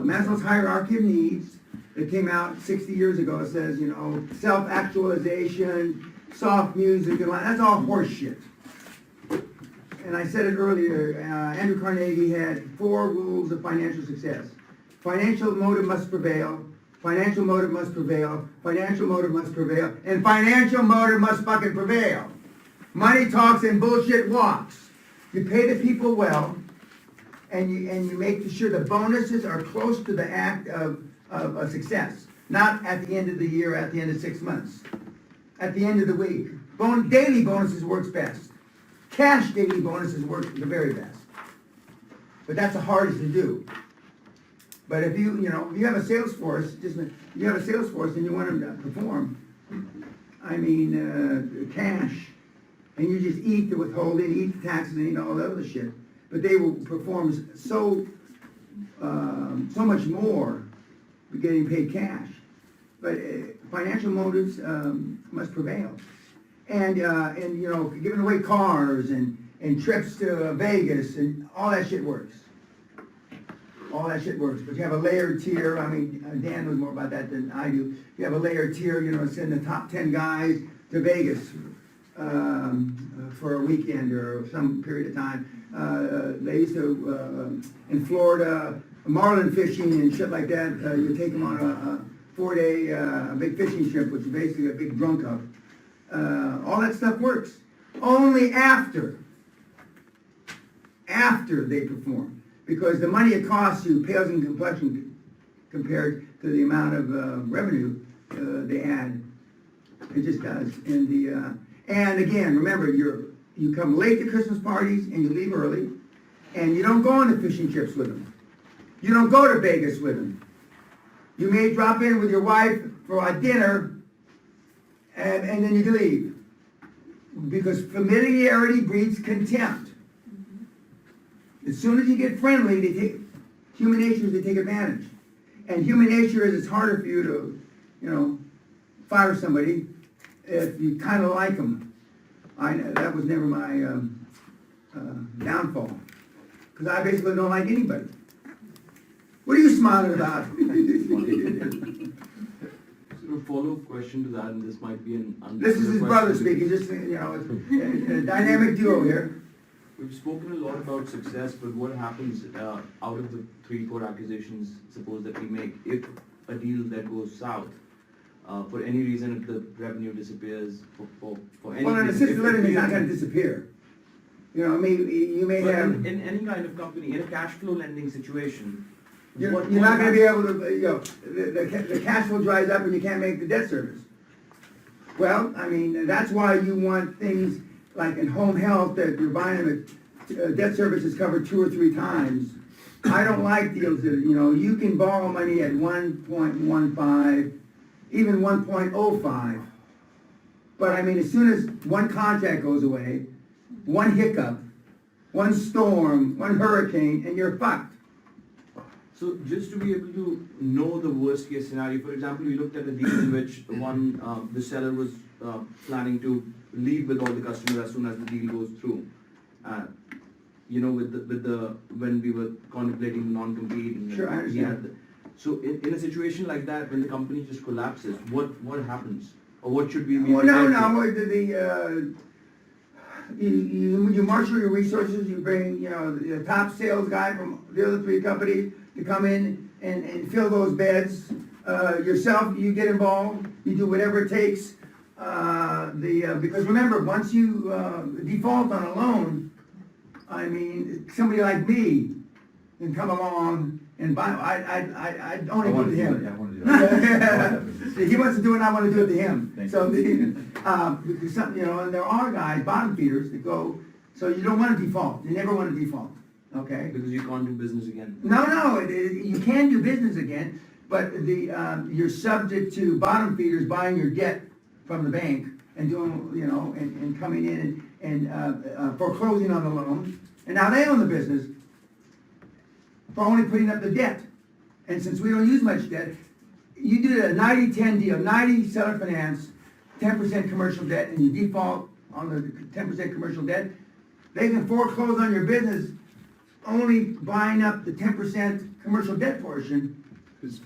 Maslow's hierarchy of needs, that came out 60 years ago, it says, you know, self-actualization, soft music, and that's all horse shit. And I said it earlier, Andrew Carnegie had 4 rules of financial success. Financial motive must prevail, financial motive must prevail, financial motive must prevail, and financial motive must fucking prevail. Money talks and bullshit walks. You pay the people well, and you make sure the bonuses are close to the act of a success. Not at the end of the year, at the end of 6 months. At the end of the week. Daily bonuses works best. Cash daily bonuses work the very best. But that's the hardest to do. But if you have a sales force, and you want them to perform, I mean, cash, and you just eat the withholding, eat the taxes, and eat all the other shit. But they will perform so much more getting paid cash. But financial motives must prevail. And giving away cars and trips to Vegas and all that shit works. All that shit works. But you have a layered tier. I mean, Dan knows more about that than I do. You have a layered tier, it's in the top 10 guys to Vegas, for a weekend or some period of time. They used to, in Florida, marlin fishing and shit like that, you take them on a 4-day, big fishing trip, which is basically a big drunk up. All that stuff works, only after they perform. Because the money it costs you pales in complexion compared to the amount of revenue they add. It just does. And again, remember, you come late to Christmas parties and you leave early, and you don't go on the fishing trips with them. You don't go to Vegas with them. You may drop in with your wife for a dinner, and then you leave. Because familiarity breeds contempt. As soon as you get friendly, human nature is to take advantage. And human nature is it's harder for you to, fire somebody if you kind of like them. That was never my downfall. Because I basically don't like anybody. What are you smiling about? So a follow-up question to that, and this might be an This is his brother speaking, just, it's a dynamic duo here. We've spoken a lot about success, but what happens out of the 3-4 acquisitions, suppose that we make, if a deal that goes south, for any reason, if the revenue disappears, for any Well, an reason, assisted living is not gonna disappear. You may but have, in any kind of company, in a cash flow lending situation, you're what not gonna be happens? able to, the cash flow dries up and you can't make the debt service. Well, that's why you want things like in home health, that you're buying them at, debt service is covered 2 or 3 times. I don't like deals that, you can borrow money at 1.15, even 1.05. But as soon as one contract goes away, one hiccup, one storm, one hurricane, and you're fucked. So just to be able to know the worst case scenario, for example, we looked at a deal in which the seller was planning to leave with all the customers as soon as the deal goes through. When we were contemplating non-compete. And Sure, I understand. So in a situation like that, when the company just collapses, what happens? Or what should we be Well, prepared no, you marshal your resources, you bring, the top sales guy from the other 3 companies to come in and fill those beds. Yourself, you get involved, you do whatever it takes. Because remember, once you default on a loan, somebody like me can come along and buy, I only do it to him. I want to do that. He wants to do it, and I want to do it to him. Thank So, because some, and there are guys, bottom feeders, that go, so you don't want to default, you never want to default, okay? because you can't do business again? No, you can do business again, but you're subject to bottom feeders buying your debt from the bank and doing, and coming in and foreclosing on the loan, and now they own the business for only putting up the debt. And since we don't use much debt, you do a 90-10 deal, 90 seller finance, 10% commercial debt, and you default on the 10% commercial debt, they can foreclose on your business only buying up the 10% commercial debt portion.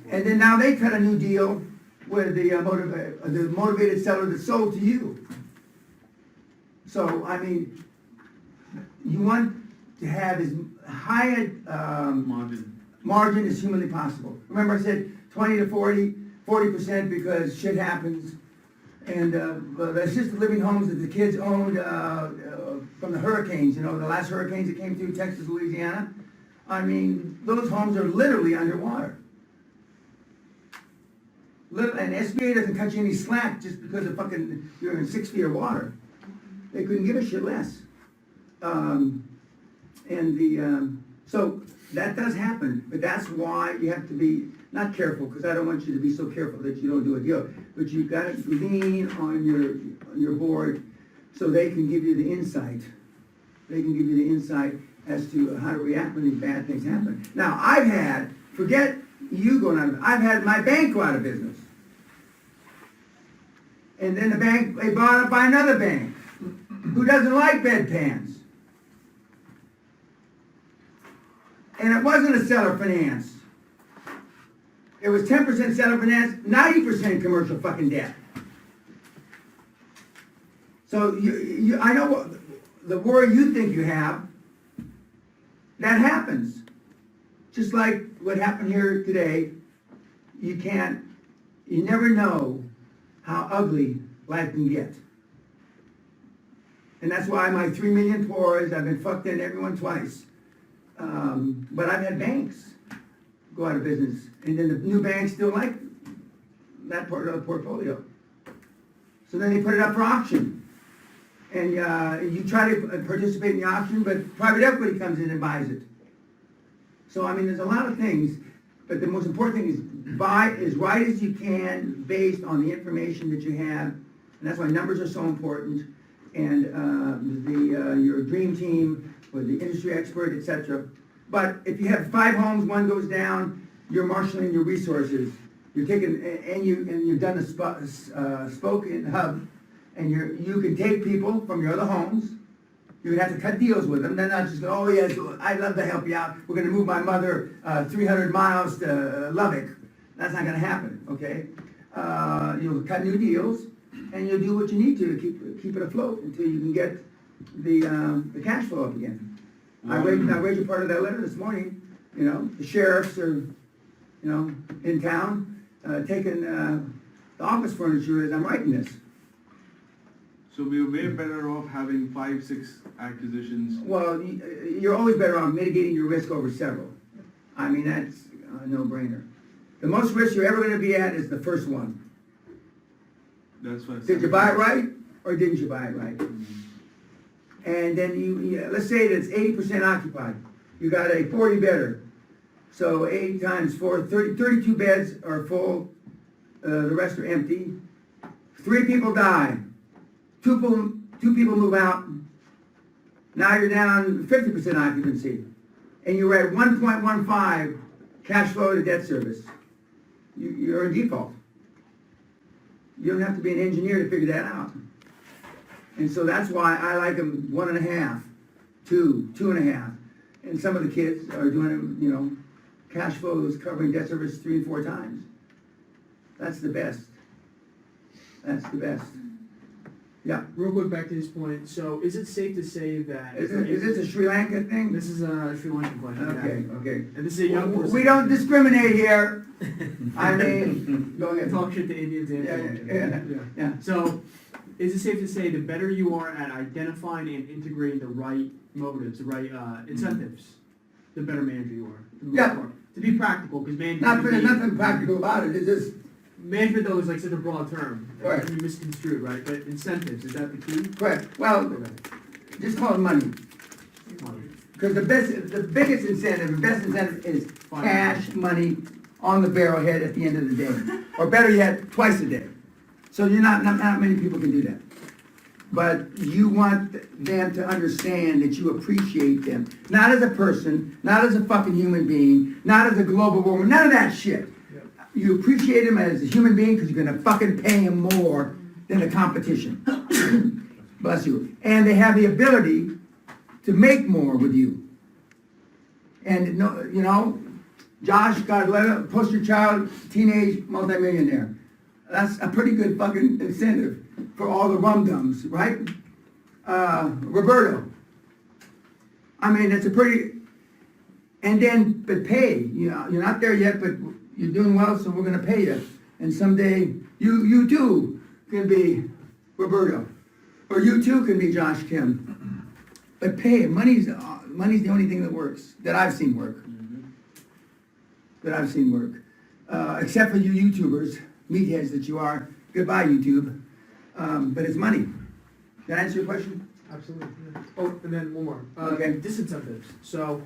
And then now they cut a new deal with the motivated seller that sold to you. So, you want to have as high a margin as humanly possible. Remember I said 20 to 40% because shit happens. And the assisted living homes that the kids owned from the hurricanes, the last hurricanes that came through Texas, Louisiana, those homes are literally underwater. And SBA doesn't cut you any slack just because you're in 6 feet of water. They couldn't give a shit less. So that does happen, but that's why you have to be not careful, because I don't want you to be so careful that you don't do a deal. But you've got to lean on your board so they can give you the insight. They can give you the insight as to how to react when these bad things happen. Now, forget you going out of, I've had my bank go out of business. And then they bought up by another bank who doesn't like bedpans. And it wasn't a seller finance. It was 10% seller finance, 90% commercial fucking debt. So I know what, the worry you think you have, that happens. Just like what happened here today, you never know how ugly life can get. And that's why my 3 million poors, I've been fucked in everyone twice. But I've had banks go out of business, and then the new banks still like that part of the portfolio. So then they put it up for auction. And you try to participate in the auction, but private equity comes in and buys it. So, I mean, there's a lot of things, but the most important thing is buy as right as you can based on the information that you have. And that's why numbers are so important. And your dream team with the industry expert, etc. But if you have 5 homes, one goes down, you're marshaling your resources. You're taking, and you've done a spoke in hub, and you can take people from your other homes. You would have to cut deals with them. They're not just go, oh yes, I'd love to help you out. We're gonna move my mother 300 miles to Lubbock. That's not gonna happen, okay? You'll cut new deals, and you'll do what you need to keep it afloat until you can get the cash flow up again. I read you part of that letter this morning. You know, the sheriffs are, in town, taking the office furniture as I'm writing this. So we're way better off having 5, 6 acquisitions. Well, you're always better off mitigating your risk over several. I mean, that's a no-brainer. The most risk you're ever gonna be at is the first one. That's why. Did you buy it right, or didn't you buy it right? And then let's say that it's 80% occupied. You got a 40-bedder. So 8 times 4, 32 beds are full, the rest are empty. 3 people die. 2 people move out. Now you're down 50% occupancy. And you're at 1.15 cash flow to debt service. You're in default. You don't have to be an engineer to figure that out. And so that's why I like them 1.5, 2, 2.5. And some of the kids are doing, cash flows covering debt service 3 and 4 times. That's the best. That's the best. Yeah. Real quick back to this point, so is it safe to say that? Is this a Sri Lanka thing? This is a Sri Lankan question. Okay. And this is a young person. We don't discriminate here. I mean, go ahead. Talk shit to Indians and Yeah. So, is it safe to say the better you are at identifying and integrating the right motives, the right incentives, the better manager you are? Yeah. To be practical, because management. There's nothing practical about it. It's just. Management though is like such a broad term. Right. It can be misconstrued, right? But incentives, is that the key? Correct. Well, Okay. just call it money. Money. Because the biggest incentive, the best incentive is cash money on the barrelhead at the end of the day. Or better yet, twice a day. So not many people can do that. But you want them to understand that you appreciate them. Not as a person, not as a fucking human being, not as a global warmer, none of that shit. You appreciate him as a human being because you're gonna fucking pay him more than the competition. Bless you. And they have the ability to make more with you. And Josh, God let him, poster child, teenage multimillionaire. That's a pretty good fucking incentive for all the rum-dums, right? Roberto. I mean, it's a pretty, but pay. You're not there yet, but you're doing well, so we're gonna pay you. And someday, you too can be Roberto. Or you too can be Josh Kim. But pay, money's the only thing that works, that I've seen work. Except for you YouTubers, meatheads that you are. Goodbye, YouTube. But it's money. Did I answer your question? Absolutely. Yeah. Oh, and then one more. Okay. Disincentives. So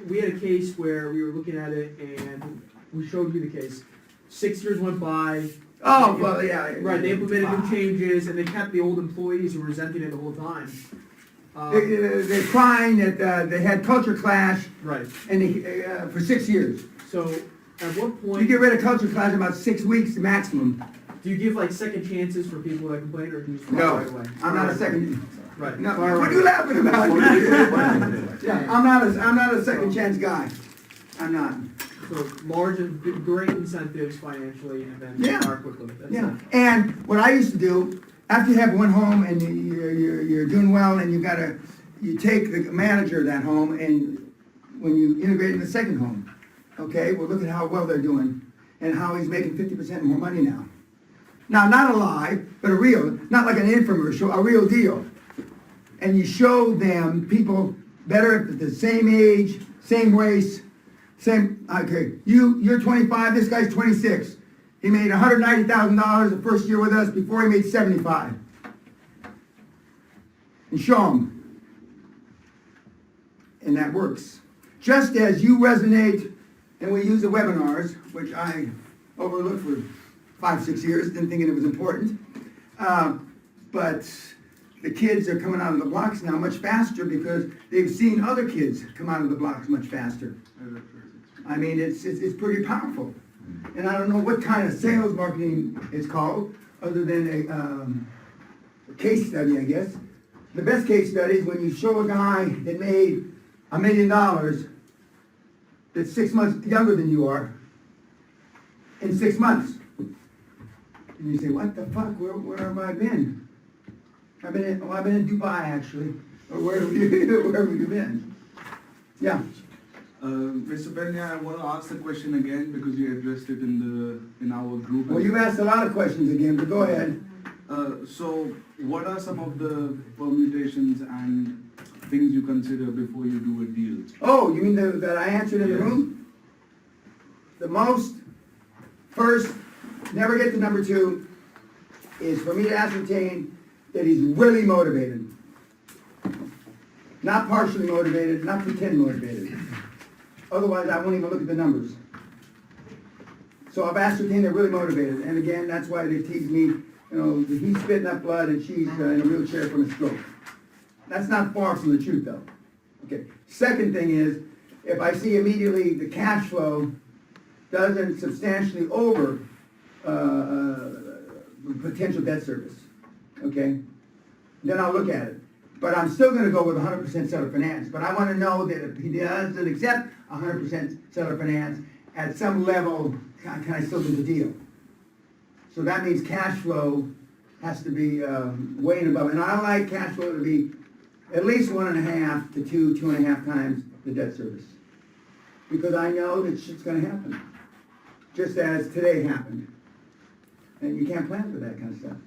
we had a case where we were looking at it and we showed you the case. 6 years went by. Oh, well, yeah. Right, they implemented new changes and they kept the old employees who were resenting it the whole time. They're crying that they had culture clash. Right. And for 6 years. So at what point? You get rid of culture clash in about 6 weeks maximum. Do you give like second chances for people that complain, or do you just No, right away? I'm not a second. Right. No, what are you laughing about? Yeah, I'm not a second chance guy. I'm not. So large and great incentives financially, and then Yeah. fire quickly. That's Yeah, it. and what I used to do after you have one home and you're doing well and you take the manager of that home and when you integrate in the second home, okay, well, look at how well they're doing and how he's making 50% more money now. Now, not a lie, but a real, not like an infomercial, a real deal. And you show them people better at the same age, same race, okay, you're 25, this guy's 26. He made $190,000 the first year with us before he made 75. And show them. And that works. Just as you resonate, and we use the webinars, which I overlooked for 5-6 years, didn't think it was important. But the kids are coming out of the blocks now much faster because they've seen other kids come out of the blocks much faster. I mean, it's pretty powerful. And I don't know what kind of sales marketing it's called, other than a case study, I guess. The best case study is when you show a guy that made $1 million that's 6 months younger than you are in 6 months. And you say, what the fuck, where have I been? I've been in Dubai, actually. Or where have you been? Yeah. Mr. Pena, I want to ask the question again because you addressed it in our group. Well, you've asked a lot of questions again, but go ahead. So, what are some of the permutations and things you consider before you do a deal? Oh, you mean that I answered in the room? The most, first, never get to number 2, is for me to ascertain that he's really motivated. Not partially motivated, not pretend motivated. Otherwise, I won't even look at the numbers. So I've ascertained they're really motivated. And again, that's why they tease me, he's spitting up blood and she's in a wheelchair from a stroke. That's not far from the truth, though. Okay. Second thing is, if I see immediately the cash flow doesn't substantially over potential debt service, okay, then I'll look at it. But I'm still going to go with 100% seller finance. But I want to know that if he doesn't accept 100% seller finance, at some level, can I still do the deal? So that means cash flow has to be way and above. And I like cash flow to be at least 1.5 to 2.5 times the debt service. Because I know that shit's going to happen. Just as today happened. And you can't plan for that kind of stuff.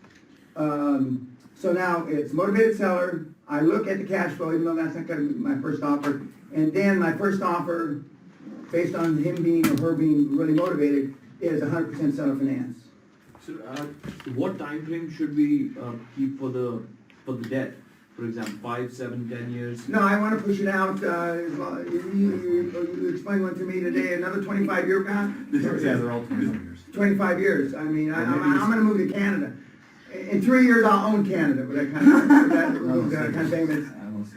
So now it's motivated seller. I look at the cash flow, even though that's not going to be my first offer. And then my first offer, based on him being or her being really motivated, is 100% seller finance. So, what time frame should we keep for the debt? For example, 5, 7, 10 years? No, I want to push it out. You explained one to me today, another 25-year path? Yeah, they're all 25 years. 25 years. I mean, I'm going to move to Canada. In 3 years, I'll own Canada, but that kind of thing.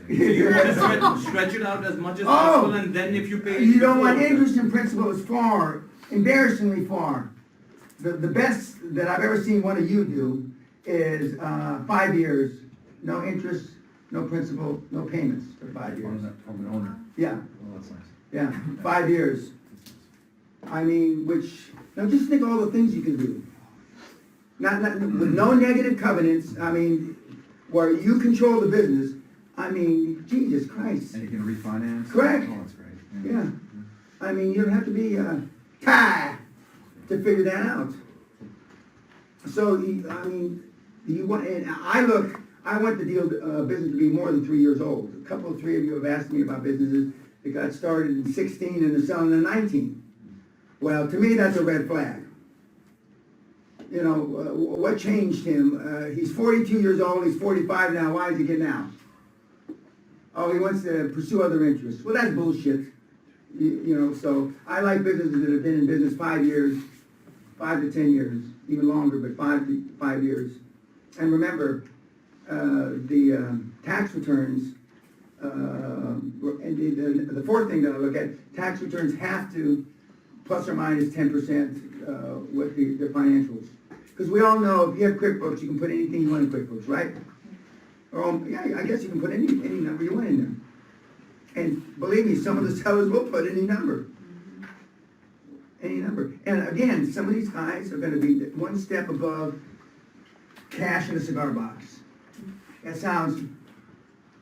You want to stretch it out as much as possible, and then if you pay... You don't want interest and principal is far, embarrassingly far. The best that I've ever seen one of you do is 5 years, no interest, no principal, no payments for 5 years. From an owner. Yeah, Well, that's nice. yeah, 5 years. I mean, now just think of all the things you can do. Not with no negative covenants, I mean, where you control the business, I mean, Jesus Christ. And you can refinance. Correct. Oh, that's great. Yeah. I mean, you don't have to be Thai to figure that out. So, I mean, you want, and I want the deal business to be more than 3 years old. A couple of 3 of you have asked me about businesses that got started in 16 and they're selling in 19. Well, to me, that's a red flag. What changed him? He's 42 years old, he's 45 now, why is he getting out? Oh, he wants to pursue other interests. Well, that's bullshit. So I like businesses that have been in business 5 years, 5 to 10 years, even longer, but 5 years. And remember, the tax returns, and the fourth thing that I look at, tax returns have to plus or minus 10% with the financials. Because we all know if you have QuickBooks, you can put anything you want in QuickBooks, right? Or yeah, I guess you can put any number you want in there. And believe me, some of the sellers will put any number. Any number. And again, some of these guys are going to be one step above cash in a cigar box. That sounds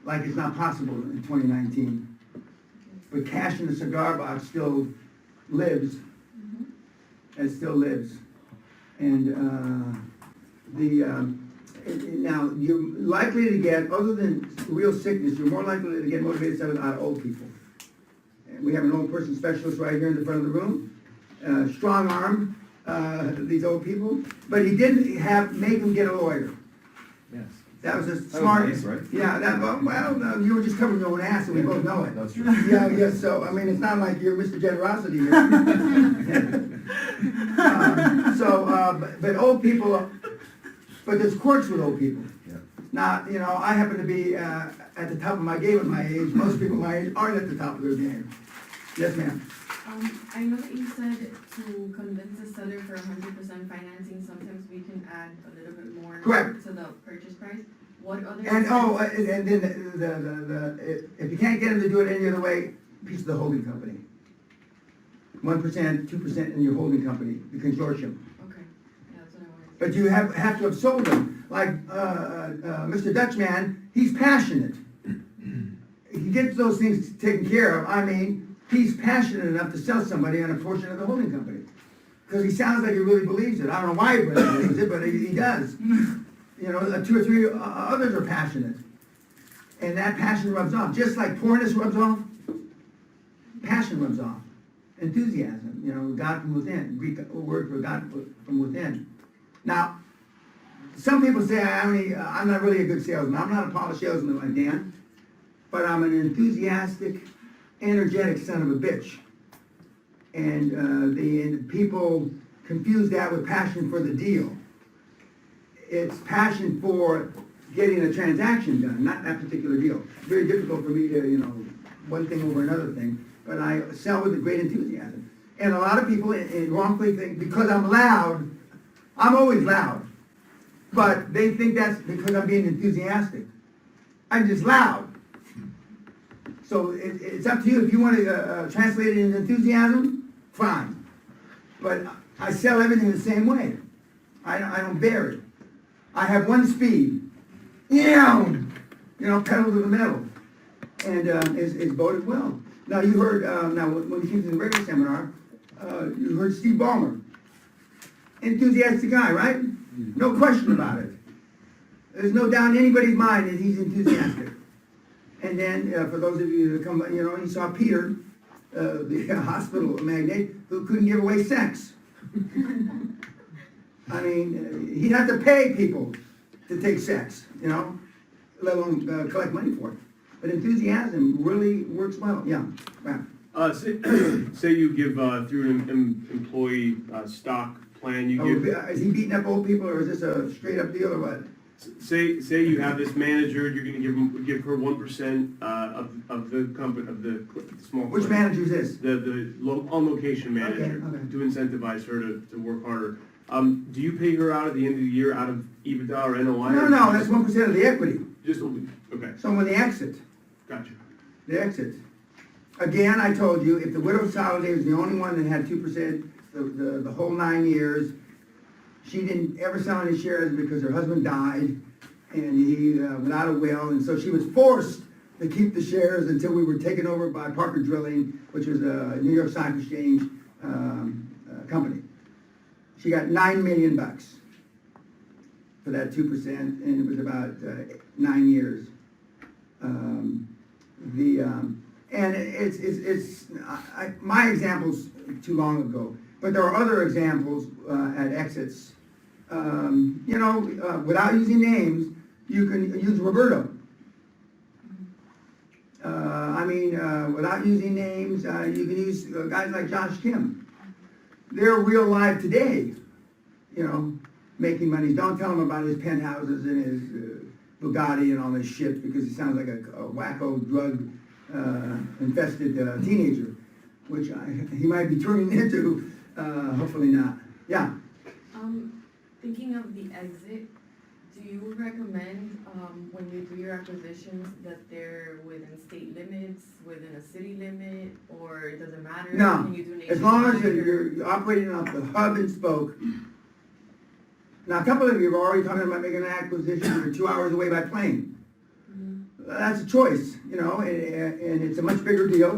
like it's not possible in 2019. But cash in a cigar box still lives. It still lives. And now, you're likely to get, other than real sickness, you're more likely to get motivated out of old people. And we have an old person specialist right here in the front of the room, strong arm, these old people, but he didn't make them get a lawyer. Yes. That was a That was smart. nice, right? Yeah, no, you were just covering your own ass, and we both know it. That's true. Yeah, so, I mean, it's not like you're Mr. Generosity here. But old people, but there's quirks with old people. Yeah. Now, I happen to be at the top of my game at my age. Most people my age aren't at the top of their game. Yes, ma'am. I know that you said to convince the seller for 100% financing, sometimes we can add a little bit more Correct. to the purchase price. What other? And then if you can't get them to do it any other way, piece of the holding company. 1%, 2% in your holding company, the consortium. Okay, yeah, that's what I wanted. But you have to have sold them. Like Mr. Dutchman, he's passionate. He gets those things taken care of. I mean, he's passionate enough to sell somebody on a portion of the holding company. Because he sounds like he really believes it. I don't know why he really believes it, but he does. Two or three others are passionate. And that passion rubs off. Just like poorness rubs off, passion rubs off. Enthusiasm, God from within. Greek word for God from within. Now, some people say I'm not really a good salesman. I'm not a polished salesman like Dan, but I'm an enthusiastic, energetic son of a bitch. And the people confuse that with passion for the deal. It's passion for getting a transaction done, not that particular deal. It's very difficult for me to, one thing over another thing, but I sell with a great enthusiasm. And a lot of people wrongfully think because I'm loud, I'm always loud, but they think that's because I'm being enthusiastic. I'm just loud. So it's up to you. If you want to translate it into enthusiasm, fine. But I sell everything the same way. I don't vary. I have one speed. Pedal to the metal. And it's voted well. Now you heard, when he came to the regular seminar, you heard Steve Ballmer. Enthusiastic guy, right? No question about it. There's no doubt in anybody's mind that he's enthusiastic. And then, for those of you that come, you saw Peter, the hospital magnate, who couldn't give away sex. I mean, he'd have to pay people to take sex, let alone collect money for it. But enthusiasm really works well. Yeah, right. Say you give through an employee stock plan, you give. Is he beating up old people, or is this a straight up deal, or what? Say you have this manager, you're going to give her 1% of the company of the small. Which manager is this? The on location manager Okay. to incentivize her to work harder. Do you pay her out at the end of the year out of EBITDA or NOI? No, that's 1% of the equity. Just okay. So when they exit, Gotcha. they exit. Again, I told you, if the widow Soliday was the only one that had 2% the whole 9 years, she didn't ever sell any shares because her husband died, and he without a will, and so she was forced to keep the shares until we were taken over by Parker Drilling, which was a New York Stock Exchange company. She got $9 million for that 2%, and it was about 9 years. My example's too long ago, but there are other examples at exits. Without using names, you can use Roberto. Without using names, you can use guys like Josh Kim. They're real live today, making money. Don't tell him about his penthouses and his Bugatti and all this shit, because he sounds like a wacko drug infested teenager, which he might be turning into. Hopefully not. Yeah. Thinking of the exit, do you recommend when you do your acquisitions that they're within state limits, within a city limit, or it doesn't matter? No, Can you do as long as nationwide, or- you're operating off the hub and spoke, Now, a couple of you are already talking about making an acquisition, you're 2 hours away by plane. That's a choice, you know, and it's a much bigger deal,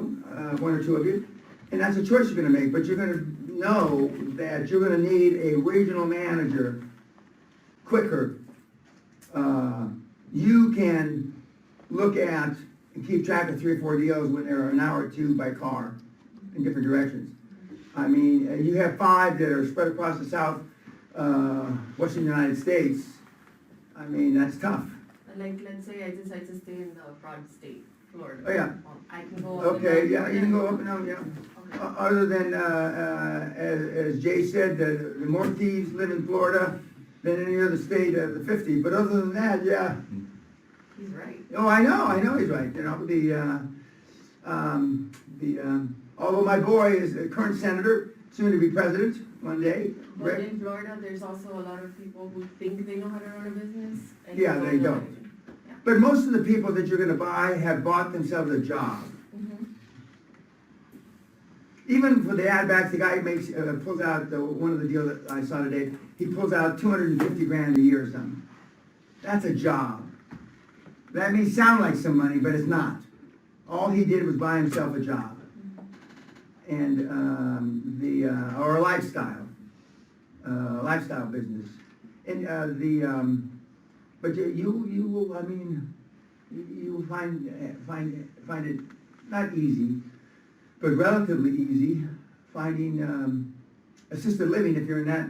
one or two of you, and that's a choice you're gonna make, but you're gonna know that you're gonna need a regional manager quicker. You can look at and keep track of 3 or 4 deals when they're an hour or two by car in different directions. I mean, you have 5 that are spread across the south, western United States. I mean, that's tough. Like, let's say I decide to stay in the broad state, Florida. Oh, yeah. I can go up and Okay, down. yeah, you can go up and down, yeah. Okay. Other than, as Jay said, the more thieves live in Florida than any other state of the 50, but other than that, yeah. He's right. Oh, I know he's right, you know, although my boy is a current senator, soon to be president one day. But Rick. in Florida, there's also a lot of people who think they know how to run a business. And Yeah, they know don't. how to. But most of the people that you're gonna buy have bought themselves a job. Mhm. Even for the ad backs, the guy makes, pulls out, one of the deals that I saw today, he pulls out 250 grand a year or something. That's a job. That may sound like some money, but it's not. All he did was buy himself a job. And, or a lifestyle business. And, but you will, I mean, you will find it not easy, but relatively easy, finding, assisted living if you're in that,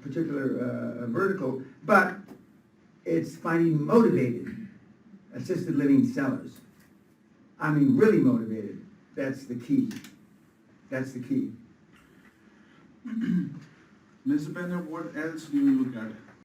particular, vertical, but it's finding motivated assisted living sellers. I mean, really motivated. That's the key. That's the key. Mr. Bender, what else do you look at?